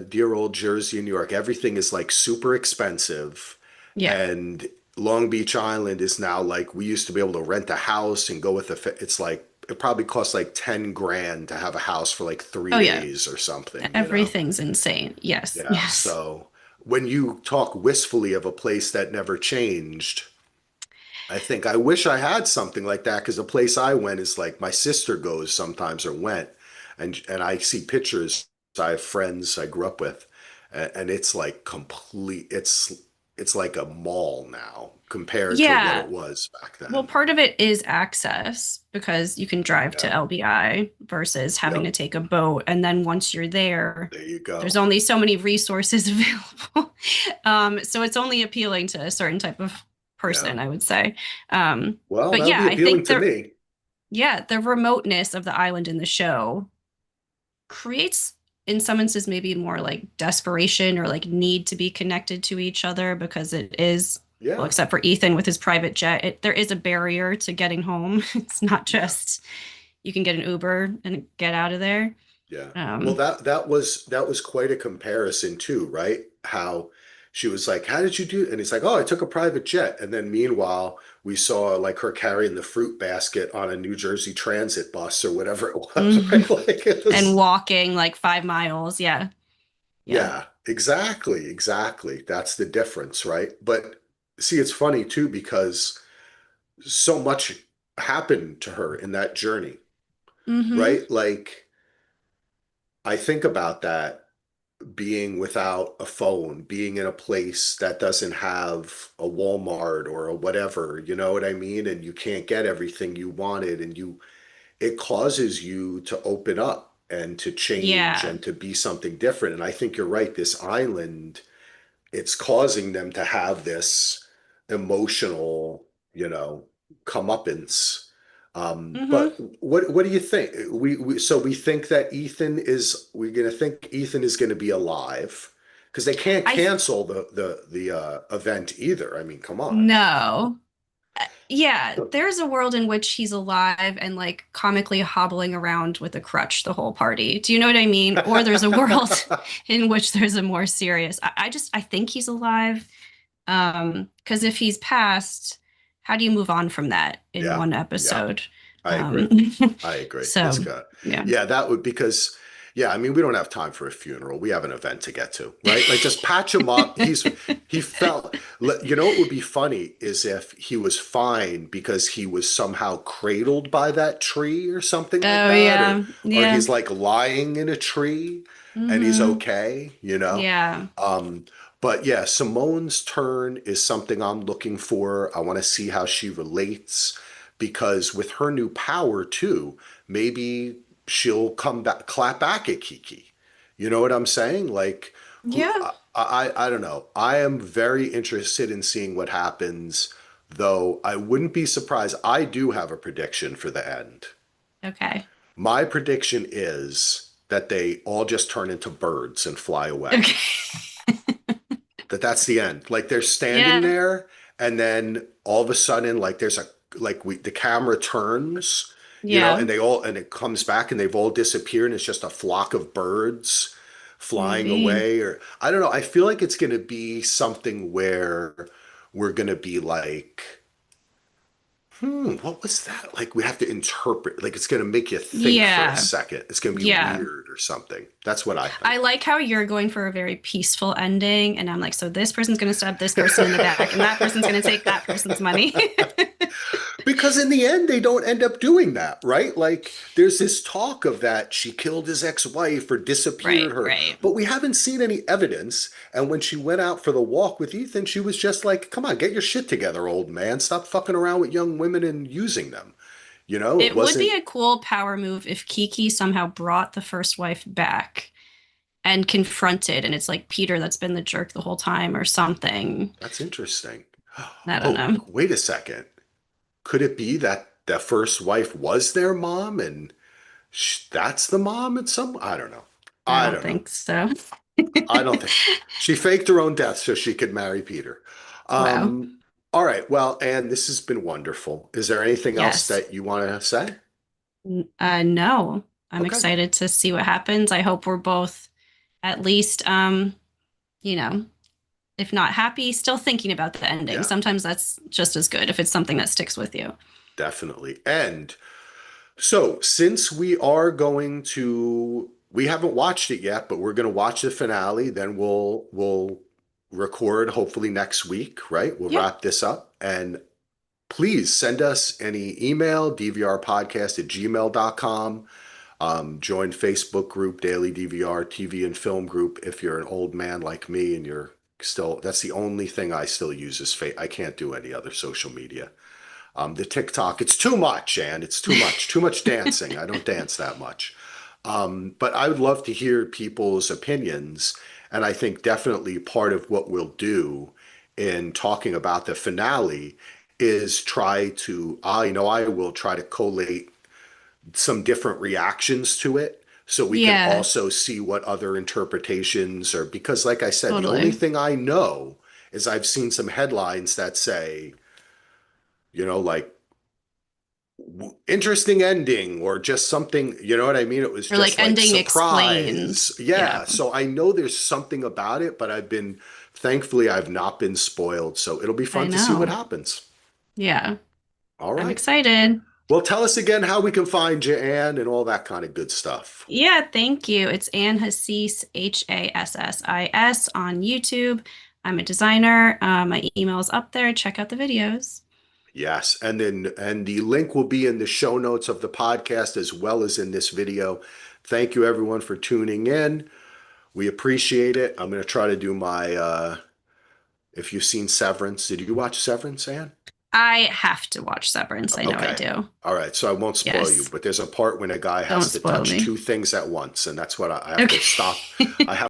dear old Jersey and New York? Everything is like super expensive. Yeah. And Long Beach Island is now like we used to be able to rent a house and go with it's like it probably costs like 10 grand to have a house for like three Oh, yeah. days or something. Everything's insane. Yes. Yeah. Yes. So when you talk wistfully of a place that never changed, I think I wish I had something like that because the place I went is like my sister goes sometimes or went, and I see pictures. I have friends I grew up with, and it's like complete. It's like a mall now compared to what Yeah. it was back Well, then. part of it is access because you can drive to Yeah. LBI versus having to Yep. take a boat. And then once you're there, There you there's go. only so many resources available. So it's only appealing to a certain type of Yeah. person, I would say. Um, Well, but that would yeah, be I appealing think to me. the remoteness of the island in the show creates in some instances maybe more like desperation or like need to be connected to each other because it is, well, Yeah. except for Ethan with his private jet, there is a barrier to getting home. It's not Yeah. just you can get an Uber and get out of there. Yeah. Well, um that was quite a comparison too, right? How she was like, "How did you do?" And he's like, "Oh, I took a private jet." And then meanwhile, we saw like her carrying the fruit basket on a New Jersey Transit bus or whatever it was, Hmm. right? Like it And was, walking like 5 miles. Yeah. Yeah. yeah, exactly, exactly. That's the difference, right? But see, it's funny too because so much happened to her in that journey, Hmm. right? Like I think about that being without a phone, being in a place that doesn't have a Walmart or a whatever, you know what I mean? And you can't get everything you wanted, and it causes you to open up and to change Yeah. and to be something different. And I think you're right. This island, it's causing them to have this emotional, you know, comeuppance. Hmm. But what do you think? So we think that we're gonna think Ethan is gonna be alive because they can't I cancel the event either. I mean, come on. no. Yeah, there's a world in which he's alive and like comically hobbling around with a crutch the whole party. Do you know what I mean? Or there's a world in which there's a more serious. I think he's alive. Because if he's passed, how do you move on from that in Yeah, one yeah. episode? I agree. Um, I agree. It's so good. yeah. Yeah, that would because yeah, I mean we don't have time for a funeral. We have an event to get to, right? Like just patch him up. He felt you know what would be funny is if he was fine because he was somehow cradled by that tree or something like Oh that yeah. or Yeah. he's like lying in a tree and he's Hmm. okay, you know? Yeah. Um but yeah, Simone's turn is something I'm looking for. I want to see how she relates because with her new power too, maybe she'll come back, clap back at Kiki. You know what I'm saying? Like, who? Yeah. I don't know. I am very interested in seeing what happens, though. I wouldn't be surprised. I do have a prediction for the end. Okay. My prediction is that they all just turn into birds and fly away. Okay. That's the end. Like they're standing Yeah. there, and then all of a sudden, like there's a like we the camera turns, you know, Yeah. and it comes back, and they've all disappeared, and it's just a flock of birds flying Maybe. away, or I don't know. I feel like it's going to be something where we're going to be like, what was that? Like we have to interpret. Like it's going to make you think for a Yeah. second. It's going to be Yeah. weird or something. That's what I I think. like how you're going for a very peaceful ending, and I'm like, so this person's going to stab this person in the back, and that person's going to take that person's money. Because in the end, they don't end up doing that, right? Like, there's this talk of that she killed his ex-wife or disappeared Right, her, right. but we haven't seen any evidence. And when she went out for the walk with Ethan, she was just like, come on, get your shit together, old man. Stop fucking around with young women and using them. You know, it It would be wasn't, a cool power move if Kiki somehow brought the first wife back and confronted, and it's like Peter that's been the jerk the whole time or something. that's interesting. I don't Oh, know. wait a second. Could it be that the first wife was their mom and that's the mom at some, I don't know. I I don't don't know. think so. I don't think she faked her own death so she could marry Peter. Wow. Um, all right. Well, Anne, this has been wonderful. Is there anything else Yes. that you want to say? No. I'm Okay. excited to see what happens. I hope we're both at least you know, if not happy, still thinking about the ending. Yeah, Sometimes that's just as good if it's something that sticks with you. definitely. And so, since we haven't watched it yet, but we're going to watch the finale, then we'll record hopefully next week, right? We'll Yeah. wrap this up and please send us any email, dvrpodcast@gmail.com. Join Facebook group, Daily DVR TV and Film group. If you're an old man like me and you're still, that's the only thing I still use is I can't do any other social media. The TikTok, it's too much, and it's too much dancing. I don't dance that much. But I would love to hear people's opinions. And I think definitely part of what we'll do in talking about the finale is try to, I know I will try to collate some different reactions to it so we can Yeah, also see what other interpretations are. Because, like I said, the only totally. thing I know is I've seen some headlines that say, like interesting ending or just something, you know what I mean? It was Or like just like ending explained. surprise. Yeah. Yeah. So I know there's something about it, but I've been Thankfully, I've not been spoiled, so it'll be I fun to see what know. happens. Yeah, All I'm right. excited. Well, tell us again how we can find you, Ann, and all that kind of good stuff. Yeah, thank you. It's Anne Hassis, Hassis on YouTube. I'm a designer. My email is up there. Check out the videos. Yes, and the link will be in the show notes of the podcast as well as in this video. Thank you everyone for tuning in. We appreciate it. I'm going to try to do my if you've seen Severance. Did you watch Severance, Ann? I have to watch Severance. I know I Okay. do. All right. So I won't spoil you, Yes. but there's a part when a guy has Don't to spoil touch me. two things at once, and that's what I have to stop. Okay. I have